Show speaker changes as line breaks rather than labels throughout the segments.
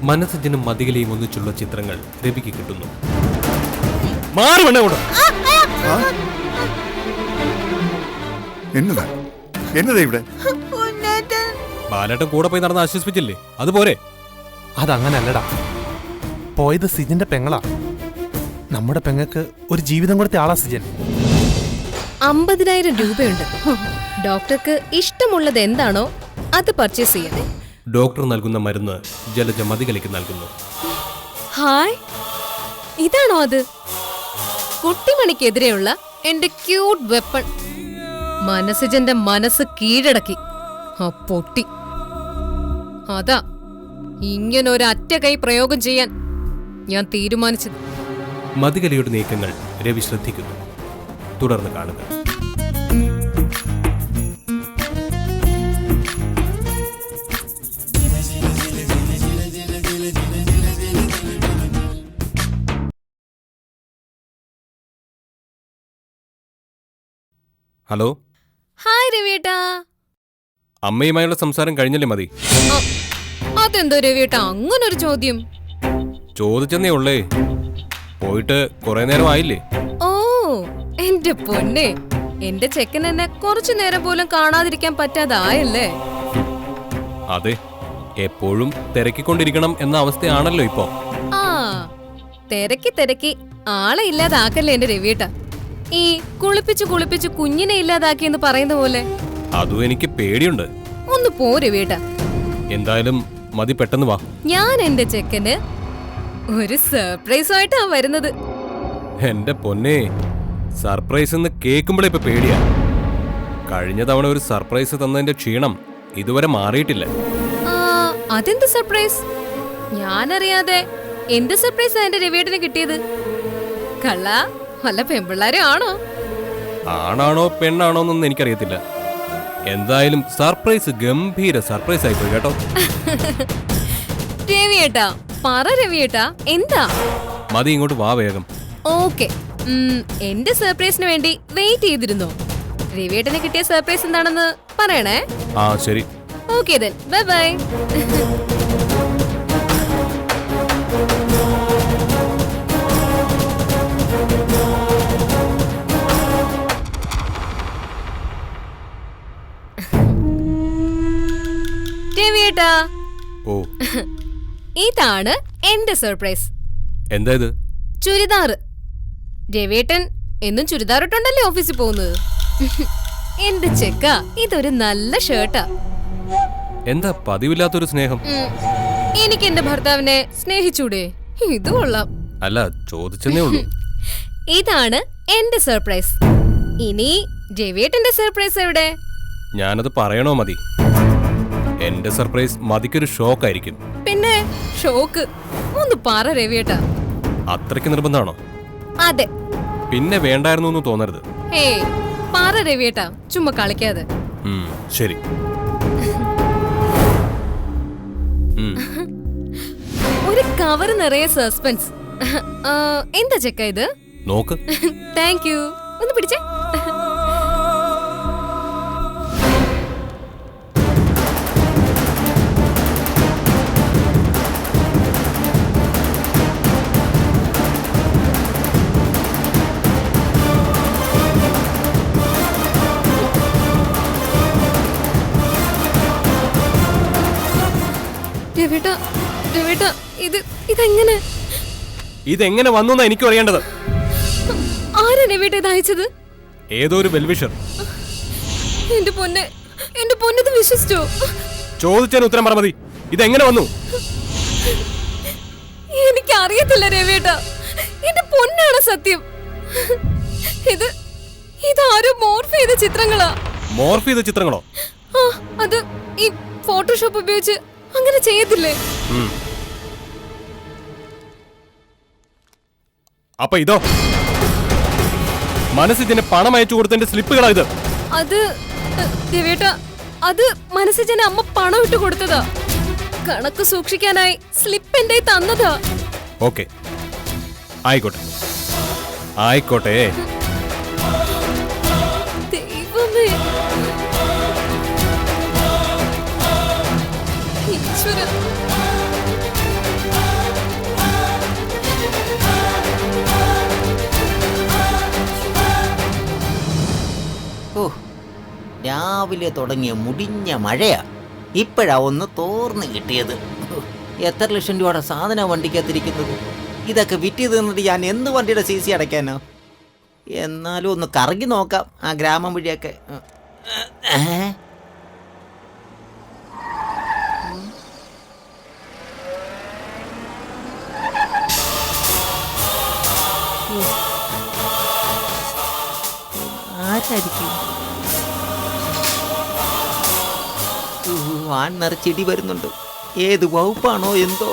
മനസ്സിനും മതികലയും ഒന്നിച്ചുള്ള ചിത്രങ്ങൾ രവിക്ക് കിട്ടുന്നു. ബാലേട്ടൻ കൂടെ പോയി നടന്ന് ആശ്വസിപ്പിച്ചില്ലേ, അതുപോലെ.
അതങ്ങനല്ലടാ, പോയത് സിജന്റെ പെങ്ങളാ. നമ്മുടെ പെങ്ങൾക്ക് ഒരു ജീവിതം കൊടുത്ത ആളാ സിജൻ.
50,000 രൂപയുണ്ട്. ഡോക്ടർക്ക് ഇഷ്ടമുള്ളത് എന്താണോ അത് പർച്ചേസ് ചെയ്യാം.
ഡോക്ടർ നൽകുന്ന മരുന്ന് ജലജ മതികലയ്ക്ക് നൽകുന്നു.
ഹായ്, ഇതാണോ അത്? കുട്ടിമണിക്കെതിരെയുള്ള എന്റെ ക്യൂട്ട് വെപ്പൺ. മനസ്സിജന്റെ മനസ്സ് കീഴടക്കി ആ പൊട്ടി. അതാ ഇങ്ങനൊരു അറ്റ കൈ പ്രയോഗം ചെയ്യാൻ ഞാൻ തീരുമാനിച്ചത്.
മതികലയുടെ നീക്കങ്ങൾ രവി ശ്രദ്ധിക്കുന്നു. തുടർന്ന് കാണുക. ഹലോ.
ഹായ് രവിയേട്ടാ.
അമ്മയുമായുള്ള സംസാരം കഴിഞ്ഞല്ലേ മതി?
അതെന്തോ രവിയേട്ടാ അങ്ങനൊരു ചോദ്യം?
ചോദിച്ചെന്നേ ഉള്ളേ, പോയിട്ട് കുറെ നേരം ആയില്ലേ?
ഓ എന്റെ പൊന്നെ, എന്റെ ചെക്കൻ എന്നെ കുറച്ചു നേരം പോലും കാണാതിരിക്കാൻ പറ്റാതായല്ലേ?
അതെ, എപ്പോഴും തിരക്കിക്കൊണ്ടിരിക്കണം എന്ന അവസ്ഥയാണല്ലോ ഇപ്പോ.
ആ തിരക്കി ആളെ ഇല്ലാതാക്കല്ലേ എന്റെ രവിയേട്ടാ. ഈ കുളിപ്പിച്ചു കുഞ്ഞിനെ ഇല്ലാതാക്കിയെന്ന് പറയുന്ന പോലെ.
അതും എനിക്ക് പേടിയുണ്ട്.
ഒന്ന് പോ രവിയേട്ടാ.
എന്തായാലും മതി, പെട്ടെന്ന് വാ.
ഞാൻ എന്റെ ചെക്കന് ഒരു സർപ്രൈസുമായിട്ടാ വരുന്നത്.
എന്റെ പൊന്നെ, സർപ്രൈസ് എന്ന് കേൾക്കുമ്പോഴേ ഇപ്പൊ പേടിയാ. കഴിഞ്ഞ തവണ ഒരു സർപ്രൈസ് തന്നതിന്റെ ക്ഷീണം ഇതുവരെ മാറിയിട്ടില്ല.
അതെന്ത് സർപ്രൈസ്? ഞാനറിയാതെ എന്ത് സർപ്രൈസാ എന്റെ രവിയേട്ടന് കിട്ടിയത്? കള്ള വല്ല പെൺപിള്ളാരും ആണോ?
ആണാണോ പെണ്ണാണോ എന്നൊന്നും എനിക്കറിയത്തില്ല. എന്തായാലും സർപ്രൈസ് ഗംഭീര സർപ്രൈസ് ആയിപ്പോയി കേട്ടോ.
രവിയേട്ടാ പറ രവിയേട്ടാ, എന്താ?
മതി, ഇങ്ങോട്ട് വാ വേഗം.
ഓക്കെ, എന്റെ സർപ്രൈസിന് വേണ്ടി വെയിറ്റ് ചെയ്തിരുന്നോ? രവിയേട്ടന് കിട്ടിയ സർപ്രൈസ് എന്താണെന്ന് പറയണേ.
ആ ശരി.
Okay then, bye bye. രവിയേട്ടാ,
ഓ
ഇതാണ് എന്റെ സർപ്രൈസ്.
എന്താ ഇത്?
ചുരിദാറ്. രവിയേട്ടൻ എന്നും ചുരിദാറിട്ടുണ്ടല്ലേ ഓഫീസിൽ പോകുന്നത്. എന്റെ ചെക്ക, ഇതൊരു നല്ല ഷർട്ടാ.
എന്താ പതിവില്ലാത്തൊരു സ്നേഹം?
എനിക്ക് എന്റെ ഭർത്താവിനെ സ്നേഹിച്ചൂടെ? ഇത് കൊള്ളാം.
അല്ല, ചോദിച്ചെന്നേ ഉള്ളൂ.
ഇതാണ് എന്റെ സർപ്രൈസ്. ഇനി രവിയേട്ടന്റെ സർപ്രൈസ് എവിടെ?
ഞാനത് പറയണോ മതി? എന്റെ സർപ്രൈസ് മതിക്കൊരു ഷോക്ക് ആയിരിക്കും.
പിന്നെ ഷോക്ക്? ഒന്ന് പറ രവിയേട്ടാ.
അത്രയ്ക്ക് നിർബന്ധമാണോ?
അതെ.
പിന്നെ വേണ്ടായിരുന്നു എന്ന് തോന്നരുത്.
ഏയ് പറ രവിയേട്ടാ, ചുമ്മാ കളിക്കാതെ.
ശരി.
ഒരു കവർ നിറയെ സസ്പെൻസ്. എന്താ ചെക്ക ഇത്?
നോക്ക്.
Thank you. ഒന്ന് പിടിച്ചേ.
ഇതെങ്ങനെ വന്നു എന്നാ എനിക്കും അറിയേണ്ടത്.
ആരാ രവിയേട്ട ഇത് അയച്ചത്?
ഏതോ ഒരു വെൽവിഷർ.
എന്റെ പൊന്നെ, ഇത് വിശ്വസിച്ചോ?
ചോദിച്ചതിന് ഉത്തരം പറ മതി. ഇതെങ്ങനെ വന്നു?
എനിക്ക് അറിയത്തില്ല രവിയേട്ട, എന്റെ പൊന്നാണ് സത്യം. ഇതാരോ മോർഫ് ചെയ്ത ചിത്രങ്ങളാ.
മോർഫ് ചെയ്ത ചിത്രങ്ങളോ?
അത് ഈ ഫോട്ടോഷോപ്പ് ഉപയോഗിച്ച് അങ്ങനെ ചെയ്യത്തില്ലേ?
അപ്പൊ ഇതോ മനസ്സിന് പണം അയച്ചു കൊടുത്തതിന്റെ സ്ലിപ്പുകളാ ഇത്.
അത് രവിയേട്ട, അത് മനസ്സിന് അമ്മ പണം ഇട്ട് കൊടുത്തതാ. കണക്ക് സൂക്ഷിക്കാനായി സ്ലിപ്പ് എന്റെ തന്നതാ.
ഓക്കെ, ആയിക്കോട്ടെ ആയിക്കോട്ടെ.
ദൈവമേ, ഈശ്വര.
രാവിലെ തുടങ്ങിയ മുടിഞ്ഞ മഴയാ. ഇപ്പോഴാ ഒന്ന് തോർന്ന് കിട്ടിയത്. എത്ര ലക്ഷം രൂപയുടെ സാധനം വണ്ടിക്കകത്തിരിക്കുന്നത്. ഇതൊക്കെ വിറ്റ് തീർന്നിട്ട് ഞാൻ എന്ത് വണ്ടിയുടെ CC അടയ്ക്കാനോ? എന്നാലും ഒന്ന് കറങ്ങി നോക്കാം ആ ഗ്രാമം വഴിയൊക്കെ. ആരായിരിക്കും? വാൻ നിറച്ചിടി വരുന്നുണ്ട്. ഏത് വകുപ്പാണോ എന്തോ.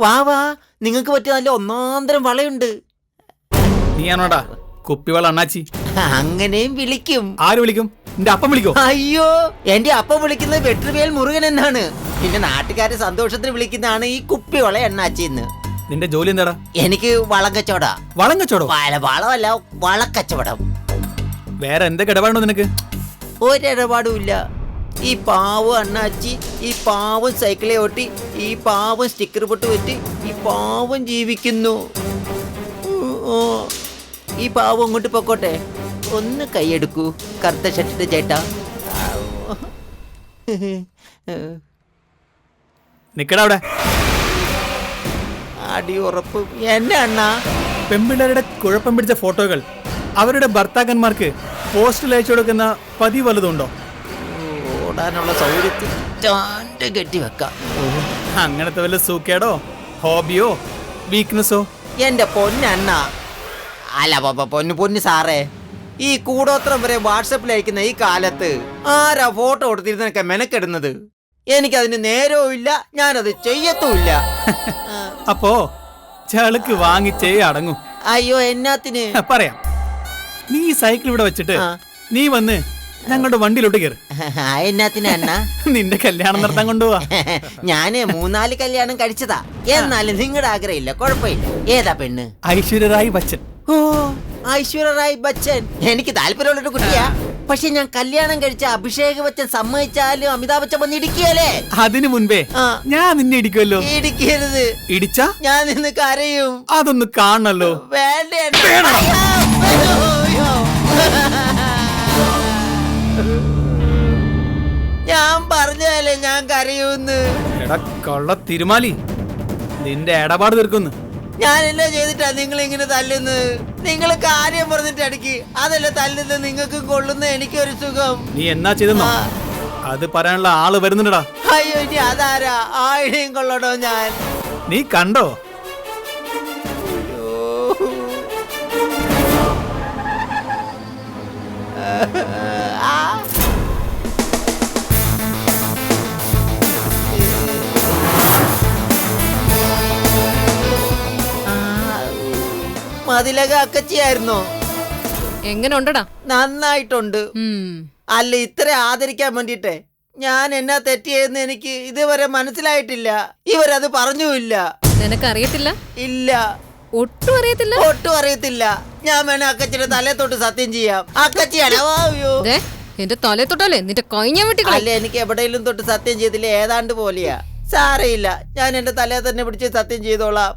വാ വാ, നിങ്ങൾക്ക് പറ്റിയ നല്ല ഒന്നാന്തരം വളയുണ്ട്.
നീയാണോടാ കുപ്പിവള അണ്ണാച്ചി?
അങ്ങനെയും വിളിക്കും.
ആര് വിളിക്കും? നിന്റെ അപ്പം വിളിക്കോ?
അയ്യോ, എന്റെ അപ്പം വിളിക്കുന്നത് വെട്രിവേൽ മുരുകൻ എന്നാണ്. പിന്നെ നാട്ടുകാരെ സന്തോഷത്തിന് വിളിക്കുന്നതാണ് ഈ കുപ്പിവള എണ്ണാച്ചിന്ന്.
നിന്റെ ജോലി എന്താടാ?
എനിക്ക് വളം കച്ചവട.
വളം കച്ചവടോ?
വളമല്ല, വളക്കച്ചവടം.
വേറെ എന്തൊക്കെ ഇടപാടുണ്ടോ നിനക്ക്?
ഒരിടപാടും ഇല്ല. ഈ പാവം അണ്ണാച്ചി ഈ പാവം സൈക്കിളെ ഓട്ടി ഈ പാവം സ്റ്റിക്കർ പൊട്ട് വെച്ച് ഈ പാവം ജീവിക്കുന്നു. ഓ, ഈ പാവം അങ്ങോട്ട് പൊക്കോട്ടെ. ഒന്ന് കൈയെടുക്കൂ കറുത്ത ഷർട്ടിന്റെ ചേട്ടാ.
നിക്കടാ അവിടെ.
അടി ഉറപ്പ് എന്നെ അണ്ണാ.
പെൺപിള്ളേരുടെ കുഴപ്പം പിടിച്ച ഫോട്ടോകൾ അവരുടെ ഭർത്താക്കന്മാർക്ക് പോസ്റ്റിൽ അയച്ചു കൊടുക്കുന്ന പതിവ് വല്ലതുണ്ടോ?
ഓടാനുള്ള സൗകര്യത്തിൽ കെട്ടി വെക്കാം.
അങ്ങനത്തെ വല്ല സൂക്കേടോ ഹോബിയോ വീക്ക്നെസ്സോ?
എന്റെ പൊന്നണ്ണ, അല്ല പൊന്നു സാറേ, ഈ കൂടോത്രം വരെ വാട്സപ്പിൽ അയക്കുന്ന ഈ കാലത്ത് ആരാ ഫോട്ടോ കൊടുത്തിരുന്നൊക്കെ മെനക്കെടുന്നത്? എനിക്കതിന് നേരവും ഇല്ല, ഞാനത് ചെയ്യത്തുമില്ല.
അപ്പോ ചളുക്ക് വാങ്ങിച്ചേ അടങ്ങും.
അയ്യോ, എന്നാത്തിന്?
പറയാം. നീ ഈ സൈക്കിൾ ഇവിടെ വെച്ചിട്ട്
ആ.
നീ വന്ന് ഞങ്ങളുടെ വണ്ടിയിലോട്ട് കയറി.
എന്നാത്തിന് അണ്ണ?
നിന്റെ കല്യാണം നടത്താൻ കൊണ്ടുപോവാ.
ഞാന് 3-4 കല്യാണം കഴിച്ചതാ. എന്നാലും നിങ്ങളുടെ ആഗ്രഹമില്ല, കുഴപ്പമില്ല. ഏതാ പെണ്ണ്?
ഐശ്വര്യ റായ് ബച്ചൻ.
ഓ, ഐശ്വര്യ റായ് ബച്ചൻ എനിക്ക് താല്പര്യമുള്ളൊരു കുട്ടിയാ. പക്ഷെ ഞാൻ കല്യാണം കഴിച്ച അഭിഷേക് ബച്ചൻ സമ്മതിച്ചാലും അമിതാഭ് ബച്ചൻ വന്ന് ഇടിക്കുകയല്ലേ?
അതിനു മുൻപേ
ആ.
ഞാൻ നിന്നെ ഇടിക്കുമല്ലോ.
ഇടിക്കരുത്,
ഇടിച്ചാ
ഞാൻ നിന്ന് കരയും.
അതൊന്ന് കാണണല്ലോ.
വേണ്ട. ഞാൻ പറഞ്ഞല്ലേ ഞാൻ കരയൂന്ന്.
എടാ കള്ള തിരുമാലി, നിന്റെ ഇടപാട് തീർക്കുന്നു.
ഞാൻ എന്നാ ചെയ്തിട്ടാ നിങ്ങൾ ഇങ്ങനെ തല്ലുന്നത്? നിങ്ങൾ കാര്യം പറഞ്ഞിട്ട് അടിക്ക്. അതല്ല തല്ലുന്നത് നിങ്ങൾക്കും കൊള്ളുന്ന എനിക്കൊരു സുഖം.
നീ എന്നാ ചെയ്തെന്നോ?
ആ.
അത് പറയാനുള്ള ആള് വരുന്നുണ്ടടാ.
അയ്യോ, ഇനി അതാരാ? ആയിരം കൊള്ളടോ ഞാൻ.
നീ കണ്ടോ?
മതിലക അക്കച്ചിയായിരുന്നോ?
എങ്ങനെ ഉണ്ടടാ?
നന്നായിട്ടുണ്ട്. അല്ല, ഇത്ര ആദരിക്കാൻ വേണ്ടിട്ടേ ഞാൻ എന്നാ തെറ്റിയെന്ന് എനിക്ക് ഇതുവരെ മനസ്സിലായിട്ടില്ല. ഇവരത് പറഞ്ഞുമില്ല.
നിനക്കറിയത്തില്ല?
ഇല്ല,
ഒട്ടും അറിയത്തില്ല.
ഒട്ടും അറിയത്തില്ല. ഞാൻ വേണേ അക്കച്ചിയുടെ തലേ തൊട്ട് സത്യം ചെയ്യാം. അക്കച്ചിയാണ്. അയ്യോ,
ദേ, എന്റെ തലേ തൊട്ടല്ലേ നിന്റെ കഴിഞ്ഞ വെട്ടിക്കളെ.
അല്ല, എനിക്ക് എവിടെയെങ്കിലും തൊട്ട് സത്യം ചെയ്തില്ല, ഏതാണ്ട് പോലെയാ. സാരയില്ല, ഞാൻ എന്റെ തലേ തന്നെ പിടിച്ച് സത്യം ചെയ്തോളാം.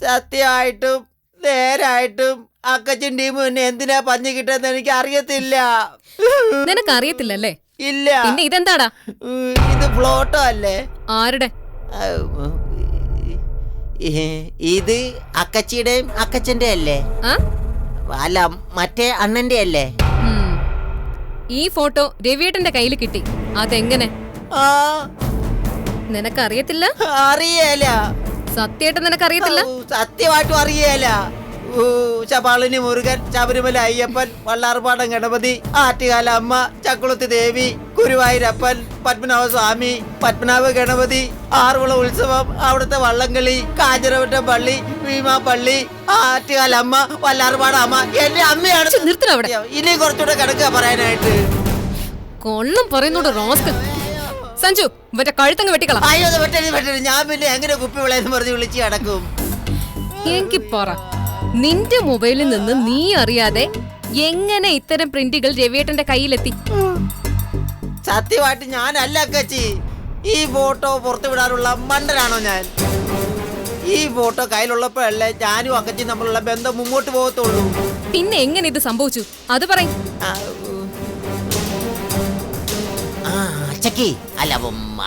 സത്യമായിട്ടും നേരായിട്ടും അക്കച്ചും ടീമും എന്നെ എന്തിനാ പഞ്ഞു കിട്ടുന്ന എനിക്ക് അറിയത്തില്ല.
നിനക്കറിയത്തില്ലല്ലേ?
ഇല്ല.
പിന്നെ ഇതെന്താടാ?
ഇത് ഫ്ലോട്ടോ അല്ലേ?
ആരുടെ?
ഇത് അക്കച്ചിയുടെയും അക്കച്ചന്റെ അല്ലേ?
ആ?
അല്ല, മറ്റേ അണ്ണന്റെ അല്ലേ?
ഈ ഫോട്ടോ രവിയേട്ടന്റെ കയ്യിൽ കിട്ടി. അതെങ്ങനെ?
ആ,
നിനക്കറിയത്തില്ല?
അറിയേല.
സത്യമായിട്ട് നിനക്കറിയത്തില്ല?
സത്യമായിട്ടും അറിയേല. ശപാളിനി മുരുകൻ, ശബരിമല അയ്യപ്പൻ, വള്ളാർപാടം ഗണപതി, ആറ്റുകാല അമ്മ, ചക്കുളത്തി ദേവി, ഗുരുവായൂരപ്പൻ, പത്മനാഭ സ്വാമി, പത്മനാഭ ഗണപതി, ആറുകുള ഉത്സവം, അവിടുത്തെ വള്ളംകളി, കാഞ്ഞിരവട്ടം പള്ളി, ഭീമാ പള്ളി, ആറ്റുകാല അമ്മ, വല്ലാർപാട അമ്മ. എന്റെ അമ്മയാണ്.
നിർത്തണവിടെ.
ഇനി കുറച്ചുകൂടെ കിടക്കുക പറയാനായിട്ട്.
കൊള്ളം പറയുന്നോട് റോസ്കൽ. സഞ്ജു, മറ്റേ കഴുത്തങ്ങ് വെട്ടിക്കളാം.
അയ്യോ, പെട്ടെന്ന് ഞാൻ പിന്നെ എങ്ങനെ കുപ്പി വിളയെന്ന് പറഞ്ഞ് വിളിച്ച് കിടക്കും?
എനിക്ക് പറ, നിന്റെ മൊബൈലിൽ നിന്ന് നീ അറിയാതെ എങ്ങനെ ഇത്തരം പ്രിന്റുകൾ രവിയേട്ടന്റെ കയ്യിലെത്തി?
സത്യമായിട്ട് ഞാനല്ല അക്കച്ചി. ഈ ഫോട്ടോ പുറത്തു വിടാനുള്ള മണ്ടനാണോ ഞാൻ? ഈ ഫോട്ടോ കയ്യിലുള്ളപ്പോഴല്ലേ ഞാനും അക്കച്ചി നമ്മളുള്ള ബന്ധം മുമ്പോട്ട് പോകത്തുള്ളൂ.
പിന്നെ എങ്ങനെ ഇത് സംഭവിച്ചു അത് പറയും.
അച്ചക്കി അല്ല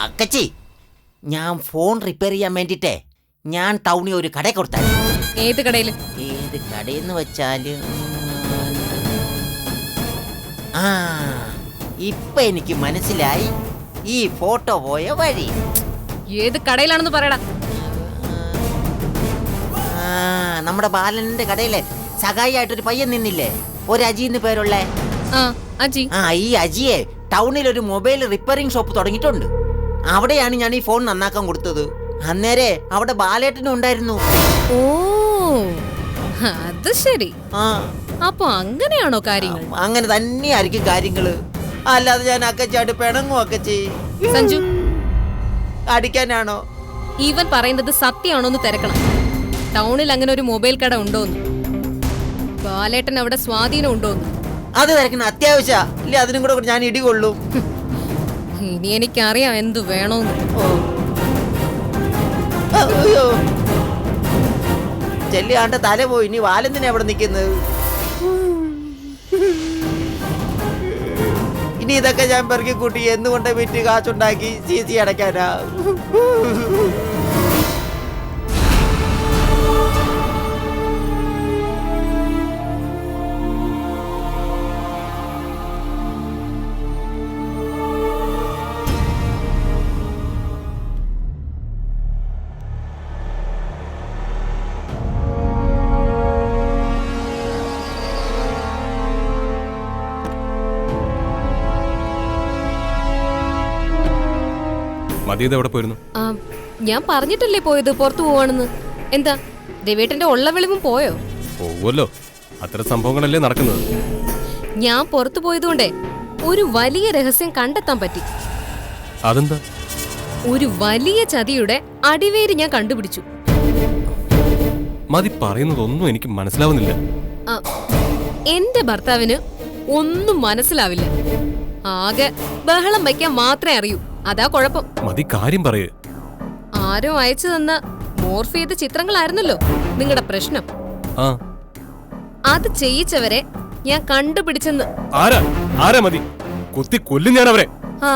അക്കച്ചി, ഞാൻ ഫോൺ റിപ്പയർ ചെയ്യാൻ വേണ്ടിട്ടേ ഞാൻ ടൗണിൽ ഒരു കട കൊടുത്തായിരുന്നു.
ഏത് കടയില്?
ഏത് കടയെന്ന് വെച്ചാല് ഇപ്പൊ എനിക്ക് മനസ്സിലായി ഈ ഫോട്ടോ പോയ വഴി.
ഏത് കടയിലാണെന്ന് പറയടാ.
നമ്മുടെ ബാലന്റെ കടയിലെ സഹായി ആയിട്ടൊരു പയ്യൻ നിന്നില്ലേ, ഒരു അജിന്ന് പേരുള്ള.
ആ അജി.
ഈ അജിയെ ടൗണിൽ ഒരു മൊബൈൽ റിപ്പയറിംഗ് ഷോപ്പ് തുടങ്ങിയിട്ടുണ്ട്. അവിടെയാണ് ഞാൻ ഈ ഫോൺ നന്നാക്കാൻ കൊടുത്തത്. അന്നേരെ അവിടെ ബാലേട്ടനും ഉണ്ടായിരുന്നു.
ഓ അത് ശരി.
ആ
അപ്പൊ അങ്ങനെയാണോ കാര്യങ്ങൾ?
അങ്ങനെ തന്നെയായിരിക്കും കാര്യങ്ങള്. അല്ലാതെ ഞാൻ അക്കച്ചായിട്ട് പിണങ്ങും അക്കച്ചി.
സഞ്ജു,
അടിക്കാനാണോ?
ഇവൻ പറയുന്നത് സത്യമാണോന്ന് തിരക്കണം. ടൗണിൽ അങ്ങനെ ഒരു മൊബൈൽ കട ഉണ്ടോന്ന്, ബാലേട്ടൻ അവിടെ സ്വാധീനം ഉണ്ടോന്ന്
അത് തിരക്കണം അത്യാവശ്യ. ഇല്ല അതിനും കൂടെ ഞാൻ ഇടികൊള്ളും.
ഇനി എനിക്കറിയാം എന്തു വേണോന്ന്.
ചെല്ലിയാണ്ട് തല പോയി. ഇനി വാലെന്തിനാ അവിടെ നിൽക്കുന്നത്? ഇനി ഇതൊക്കെ ഞാൻ പെറുക്കി കൂട്ടി എന്തുകൊണ്ട് വിറ്റ് കാശുണ്ടാക്കി CC അടയ്ക്കാനാ?
മതിയത് എവിടെ പോയിരുന്നു?
ആ, ഞാൻ പറഞ്ഞിട്ടല്ലേ പോയത് പുറത്തു പോവാണെന്ന്. എന്താ രവേട്ടന്റെ ഉള്ള വെളിവും പോയോ?
പോവല്ലോ, അത്തരം സംഭവങ്ങളല്ലേ നടക്കുന്നത്.
ഞാൻ പുറത്തു പോയതുകൊണ്ടേ ഒരു വലിയ രഹസ്യം കണ്ടെത്താൻ പറ്റി.
അതെന്താ?
ഒരു വലിയ ചതിയുടെ അടിവേര് ഞാൻ കണ്ടുപിടിച്ചു.
മതി പറയുന്നതൊന്നും എനിക്ക് മനസ്സിലാവുന്നില്ല.
ആ, എന്റെ ഭർത്താവിന് ഒന്നും മനസ്സിലാവില്ല. ആകെ ബഹളം വയ്ക്കാൻ മാത്രമേ അറിയൂ. അതാ കുഴപ്പം.
മതി കാര്യം പറയേ.
ആരോ അയച്ചു തന്ന മോർഫ് ചെയ്ത ചിത്രങ്ങളായിരുന്നല്ലോ നിങ്ങളുടെ പ്രശ്നം.
ആ,
അത് ചെയ്യിച്ചവരെ ഞാൻ കണ്ടുപിടിച്ചെന്ന്.
ആരാ ആരാ? മതി, കുത്തി കൊല്ലും ഞാൻ അവരെ.
ആ,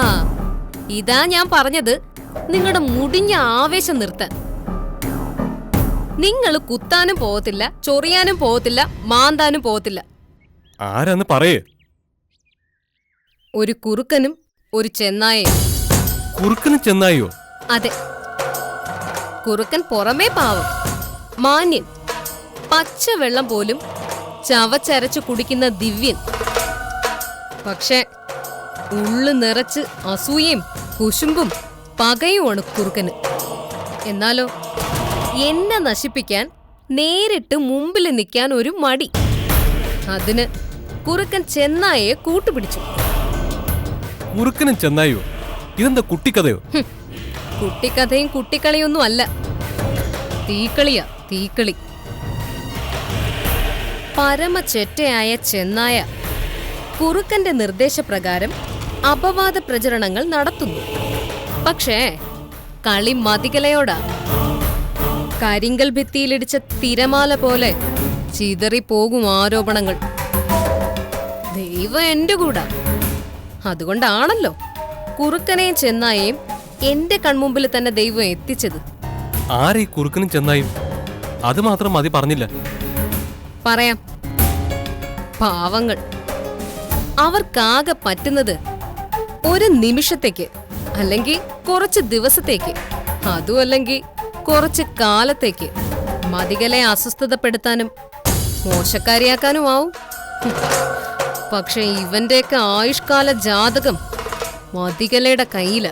ഇതാ ഞാൻ പറഞ്ഞത്, നിങ്ങളുടെ മുടിഞ്ഞ ആവേശം നിർത്താൻ. നിങ്ങൾ കുത്താനും പോകത്തില്ല, ചൊറിയാനും പോകത്തില്ല, മാന്താനും പോകത്തില്ല.
ആരാന്ന് പറയേ.
ഒരു കുറുക്കനും ഒരു ചെന്നായയും.
കുറുക്കനും ചെന്നായോ?
അതെ, കുറുക്കൻ പുറമേ പാവം, മാന്യൻ, പച്ചവെള്ളം പോലും ചവച്ചരച്ചു കുടിക്കുന്ന ദിവ്യൻ. പക്ഷെ ഉള്ളു നിറച്ച് അസൂയയും കുശുമ്പും പകയുമാണ് കുറുക്കന്. എന്നാലോ എന്നെ നശിപ്പിക്കാൻ നേരിട്ട് മുമ്പിൽ നിൽക്കാൻ ഒരു മടി. അതിന് കുറുക്കൻ ചെന്നായയെ കൂട്ടുപിടിച്ചു.
കുറുക്കനും ചെന്നായോ? ഇതെന്താ കുട്ടിക്കഥയോ?
കുട്ടിക്കഥയും കുട്ടിക്കളിയൊന്നും അല്ല, തീക്കളിയാ, തീക്കളി. പരമചെറ്റയായ ചെന്നായ കുറുക്കന്റെ നിർദ്ദേശപ്രകാരം അപവാദ പ്രചരണങ്ങൾ നടത്തുന്നു. പക്ഷേ കളി മതികലയോടാ. കരിങ്കൽ ഭിത്തിയിലിടിച്ച തിരമാല പോലെ ചിതറിപ്പോകും ആരോപണങ്ങൾ. ദൈവം എന്റെ കൂടാ. അതുകൊണ്ടാണല്ലോ കുറുക്കനെയും ചെന്നായേയും എന്റെ കൺമുമ്പിൽ തന്നെ ദൈവം എത്തിച്ചത്.
ആരെ കുറുക്കനും ചെന്നായും? അത് മാത്രം മതി പറഞ്ഞില്ല.
പറയാം. പാവങ്ങൾ. അവർക്കാകെ പറ്റുന്നത് ഒരു നിമിഷത്തേക്ക്, അല്ലെങ്കിൽ കുറച്ച് ദിവസത്തേക്ക്, അതുമല്ലെങ്കിൽ കുറച്ച് കാലത്തേക്ക് മതികലെ അസ്വസ്ഥതപ്പെടുത്താനും മോശക്കാരിയാക്കാനും ആവും. പക്ഷെ ഇവന്റെയൊക്കെ ആയുഷ്കാല ജാതകം മതികലയുടെ കയ്യില.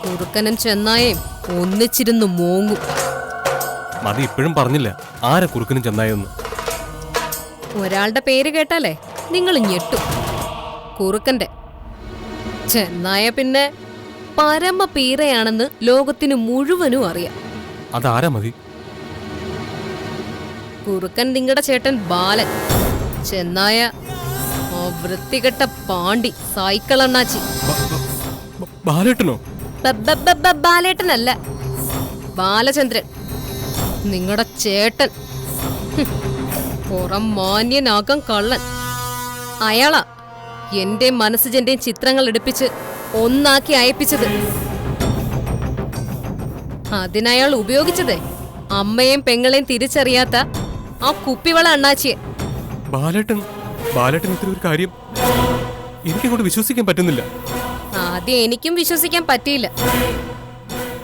കുറുക്കനും ചെന്നായേയും ഒന്നിച്ചിരുന്ന് മോങ്ങും.
മതി ഇപ്പോഴും പറഞ്ഞില്ല ആരെ കുറുക്കനും ചെന്നായൊന്ന്.
ഒരാളുടെ പേര് കേട്ടാലേ നിങ്ങൾ ഞെട്ടും. കുറുക്കന്റെ. ചെന്നായ പിന്നെ പരമ പീറയാണെന്ന് ലോകത്തിന് മുഴുവനും അറിയാം.
അതാരാ? മതി.
കുറുക്കൻ നിങ്ങളുടെ ചേട്ടൻ ബാലൻ. ചെന്നായ ആ വൃത്തികെട്ട പാണ്ടി സൈക്കിൾ അണ്ണാച്ചി.
ബാലേട്ടനോ?
ബാലേട്ടനല്ല, ബാലചന്ദ്രൻ, നിങ്ങളുടെ ചേട്ടൻ. പുറം മാന്യനാകം കള്ളൻ. അയാളാ എന്റെ മനസ്സിജന്റെയും ചിത്രങ്ങൾ എടുപ്പിച്ച് ഒന്നാക്കി അയപ്പിച്ചത്. അതിനയാൾ ഉപയോഗിച്ചതേ അമ്മയും പെങ്ങളെയും തിരിച്ചറിയാത്ത ആ കുപ്പിവള അണ്ണാച്ചിയെ.
ബാലേട്ടൻ ഇത്ര ഒരു കാര്യം എനിക്കങ്ങോട്ട് വിശ്വസിക്കാൻ പറ്റുന്നില്ല.
ആദ്യം എനിക്കും വിശ്വസിക്കാൻ പറ്റിയില്ല.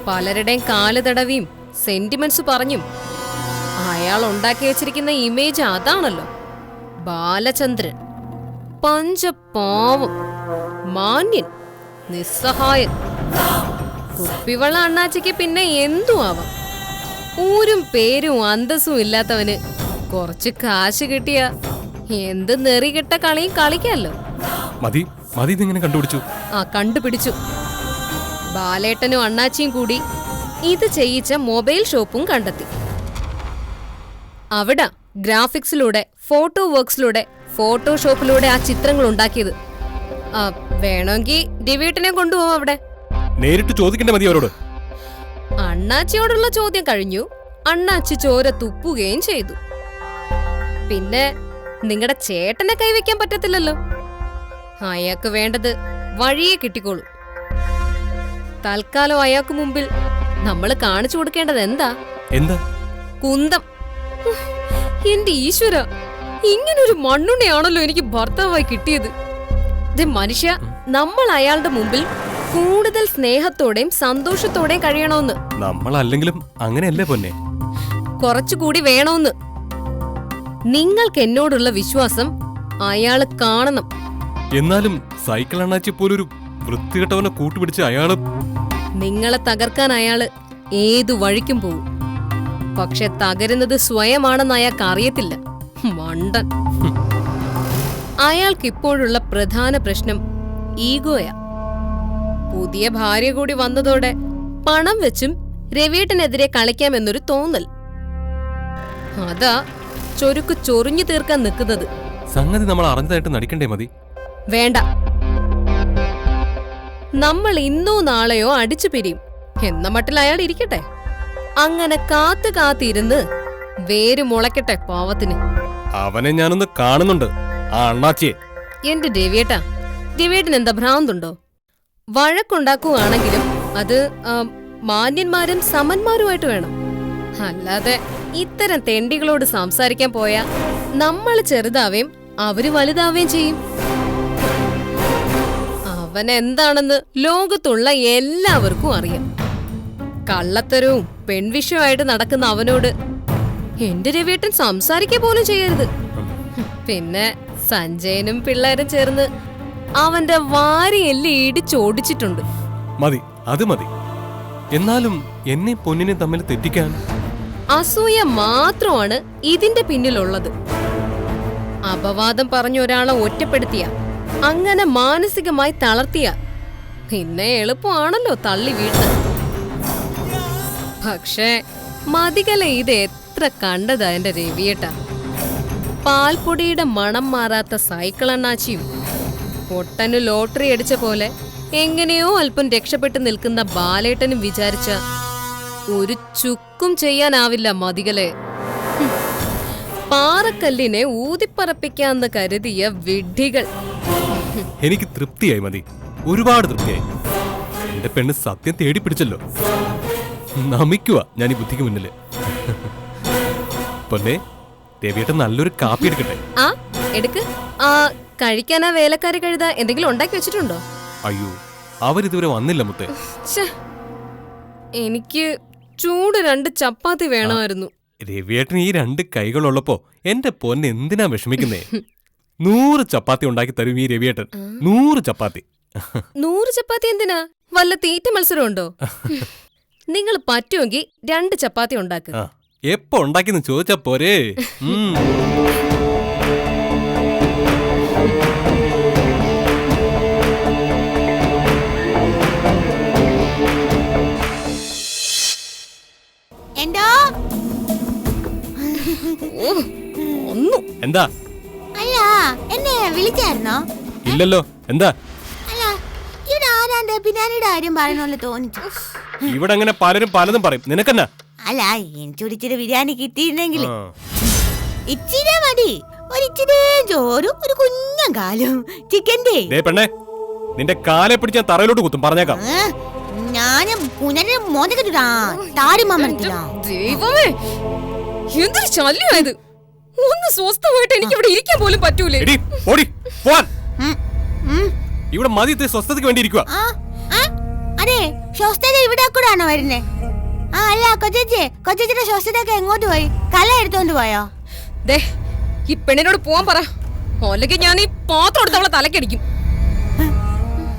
പലരുടെയും കാല് തടവിയും സെന്റിമെന്റ്സ് പറഞ്ഞും അയാൾ ഉണ്ടാക്കി വെച്ചിരിക്കുന്ന ഇമേജ് അതാണല്ലോ. ബാലചന്ദ്രൻ പഞ്ചപാവം, മാന്യൻ, നിസ്സഹായൻ. കുപ്പിവള അണ്ണാച്ചിക്ക് പിന്നെ എന്തു ആവാം. ഊരും പേരും അന്തസ്സും ഇല്ലാത്തവന് കുറച്ച് കാശ് കിട്ടിയ എന്ത് നെറികെട്ട കളിയും കളിക്കാമല്ലോ.
മതി ഇതിങ്ങനെ കണ്ടുപിടിച്ചു.
കണ്ടുപിടിച്ചു. ബാലേട്ടനും അണ്ണാച്ചിയും കൂടി ഇത് ചെയ്യിച്ച മൊബൈൽ ഷോപ്പും കണ്ടെത്തി. അവിടെ ഗ്രാഫിക്സിലൂടെ, ഫോട്ടോ വർക്സിലൂടെ, ഫോട്ടോഷോപ്പിലൂടെ ആ ചിത്രങ്ങൾ ഉണ്ടാക്കിയത്. വേണമെങ്കിൽ ദിവീട്ടിനെ കൊണ്ടുപോവാം അവിടെ.
നേരിട്ട് ചോദിക്കണ്ടേ മതി അവരോട്?
അണ്ണാച്ചിയോടുള്ള ചോദ്യം കഴിഞ്ഞു. അണ്ണാച്ചി ചോര തുപ്പുകയും ചെയ്തു. പിന്നെ നിങ്ങളുടെ ചേട്ടനെ കൈവയ്ക്കാൻ പറ്റത്തില്ലല്ലോ. അയാൾക്ക് വേണ്ടത് വഴിയെ കിട്ടിക്കോളൂ. തൽക്കാലം അയാൾക്ക് മുമ്പിൽ നമ്മൾ കാണിച്ചു കൊടുക്കേണ്ടത് എന്താ? കുന്തം. എന്റെ ഈശ്വര, ഇങ്ങനൊരു മണ്ണുണ്ണിയാണല്ലോ എനിക്ക് ഭർത്താവായി കിട്ടിയത്. മനുഷ്യ, നമ്മൾ അയാളുടെ മുമ്പിൽ കൂടുതൽ സ്നേഹത്തോടെയും സന്തോഷത്തോടെയും കഴിയണമെന്ന്.
നമ്മളല്ലെങ്കിലും അങ്ങനെയല്ലേ പൊന്നെ?
കുറച്ചുകൂടി വേണമെന്ന്. നിങ്ങൾക്ക് എന്നോടുള്ള വിശ്വാസം അയാള് കാണണം.
എന്നാലും സൈക്കിൾ അണ്ണാച്ചി പോലൊരു വൃത്തികെട്ടവനെ കൂട്ടുപിടിച്ച് അയാള്
നിങ്ങളെ തകർക്കാൻ അയാള് ഏതു വഴിക്കും പോവും. പക്ഷെ തകരുന്നത് സ്വയമാണെന്ന് അയാൾക്ക് അറിയത്തില്ല. മണ്ടൻ. അയാൾക്കിപ്പോഴുള്ള പ്രധാന പ്രശ്നം ഈഗോയാ. പുതിയ ഭാര്യ കൂടി വന്നതോടെ പണം വെച്ചും രവിയേട്ടനെതിരെ കളിക്കാമെന്നൊരു തോന്നൽ. അതാ ചൊരുക്ക് ചൊറിഞ്ഞു തീർക്കാൻ നിൽക്കുന്നത്.
സംഗതി നമ്മൾ അറിഞ്ഞതായിട്ട് നടിക്കണ്ടേ മതി?
വേണ്ട. നമ്മൾ ഇന്നോ നാളെയോ അടിച്ചു പിരിയും എന്ന മട്ടിൽ അയാൾ ഇരിക്കട്ടെ. അങ്ങനെ കാത്തിരുന്ന് വേര് മുളയ്ക്കട്ടെ പാവത്തിന്.
അവനെ ഞാനൊന്ന് കാണുന്നുണ്ട്, ആ അണ്ണാച്ചിയെ.
എന്റെ രവിയേട്ടൻ എന്താ ഭ്രാന്തുണ്ടോ? വഴക്കുണ്ടാക്കുകയാണെങ്കിലും അത് മാന്യന്മാരും സമന്മാരുമായിട്ട് വേണം. അല്ലാതെ ഇത്തരം തെണ്ടികളോട് സംസാരിക്കാൻ പോയാ നമ്മൾ ചെറുതാവേം അവര് വലുതാവേം ചെയ്യും. അവൻ എന്താണെന്ന് ലോകത്തുള്ള എല്ലാവർക്കും അറിയാം. കള്ളത്തരവും പെൺവിഷയമായിട്ട് നടക്കുന്ന അവനോട് എന്റെ രവിയേട്ടൻ സംസാരിക്കുക പോലും ചെയ്യരുത്. പിന്നെ സഞ്ജയനും പിള്ളേരും ചേർന്ന് അവന്റെ വാരിയെല്ലാം ഇടിച്ചോടിച്ചിട്ടുണ്ട്.
മതി, അത് മതി. എന്നാലും എന്നെ പൊന്നിനെ തമ്മിൽ തെറ്റിക്കാൻ
അസൂയ മാത്രമാണ് ഇതിന്റെ പിന്നിലുള്ളത്. അപവാദം പറഞ്ഞ ഒരാളെ ഒറ്റപ്പെടുത്തിയ, അങ്ങനെ മാനസികമായി തളർത്തിയ പിന്നെ എളുപ്പമാണല്ലോ തള്ളി വീഴ്ത്താൻ. പക്ഷേ മതികല ഇത് എത്ര കണ്ടതാ എന്റെ രവിയേട്ട. പാൽപ്പൊടിയുടെ മണം മാറാത്ത സൈക്കിൾ അണ്ണാച്ചിയും പൊട്ടന് ലോട്ടറി അടിച്ച പോലെ എങ്ങനെയോ അല്പം രക്ഷപ്പെട്ടു നിൽക്കുന്ന ബാലേട്ടനും വിചാരിച്ച ഒരു ചുക്കും ചെയ്യാനാവില്ല മതികലെ. പാറക്കല്ലിനെ ഊതിപ്പറപ്പിക്കാന്ന് കരുതിയ വിഡ്ഢികൾ.
എനിക്ക് തൃപ്തിയായി മതി, ഒരുപാട് തൃപ്തിയായി. എന്റെ പെണ്ണ് സത്യം തേടി പിടിച്ചല്ലോ. നമിക്കുക ഞാൻ ഈ ബുദ്ധിക്ക് മുന്നില്. പൊന്നെ, രവിയേട്ടൻ നല്ലൊരു കാപ്പി എടുക്കട്ടെ.
ആ എടുക്ക്. കഴിക്കാനാ വേലക്കാരി കഴുത എന്തെങ്കിലും ഉണ്ടാക്കി വെച്ചിട്ടുണ്ടോ?
അയ്യോ, അവരിതുവരെ വന്നില്ല മുത്തേ.
എനിക്ക് ചൂട് 2 ചപ്പാത്തി വേണമായിരുന്നു.
രവിയേട്ടൻ ഈ 2 കൈകളുള്ളപ്പോ എന്റെ പൊന്നെ എന്തിനാ വിഷമിക്കുന്നേ? 100 ചപ്പാത്തി ഉണ്ടാക്കി തരും ഈ രവിയേട്ടൻ. 100 ചപ്പാത്തി.
100 ചപ്പാത്തി എന്തിനാ? വല്ല തീറ്റ മത്സരം ഉണ്ടോ? നിങ്ങൾ പറ്റുമെങ്കിൽ 2 ചപ്പാത്തി ഉണ്ടാക്കുക.
എപ്പോ ഉണ്ടാക്കിന്ന് ചോദിച്ചാ പോരേ? എന്താ?
അല്ല, എന്നെ വിളിച്ചായിരുന്നോ?
ഇല്ലല്ലോ. എന്താ?
അല്ല, ഇവിടെ ആരാ എന്താ ബിരിയാണിയുടെ കാര്യം പറയണല്ലോ തോന്നിച്ചു.
ഇവിടെ അങ്ങനെ പലരും പലതും പറയും, നിനക്കെന്നാ?
അല്ല എനിക്കൊരു ഇച്ചിരി ബിരിയാണി കിട്ടിയിരുന്നെങ്കിൽ
ആ.
ഇച്ചിരി മതി. ഒരിച്ചിരി ചോറും ഒരു കുഞ്ഞൻ കാലും ചിക്കൻ്റെ.
ദേ പെണ്ണേ, നിന്റെ കാലെ പിടിച്ച് ഞാൻ തറയിലോട്ട് കുത്തും, പറഞ്ഞേക്കാം.
ഞാനും കുഞ്ഞനെ മോദിക്കിട്ടാ താരുമാമനത്തിലാ.
ദൈവമേ, എന്തൊരു ശല്യമായത്! ഒന്ന് സ്വസ്ഥമായിട്ട് എനിക്ക് ഇവിടെ ഇരിക്കാൻ പോലും പറ്റൂലേ.
എടി, ഓടി, പോവാൻ. ഇവിടെ മതി, സ്വസ്ഥതയ്ക്ക് വേണ്ടി ഇരിക്കുക.
അതെ, സ്വസ്ഥത ഇവിടെ കൂടെ ആണോ വരുന്നേ? അല്ല കൊച്ചേച്ചിയുടെ സ്വസ്ഥതയൊക്കെ എങ്ങോട്ട് പോയി? കല എടുത്തോണ്ട് പോയോ?
ദേ, ഈ പെണ്ണിനോട് പോവാൻ പറ, അല്ലെങ്കിൽ ഞാൻ ഈ പാത്രം എടുത്ത് അവളെ തലക്കടിക്കും.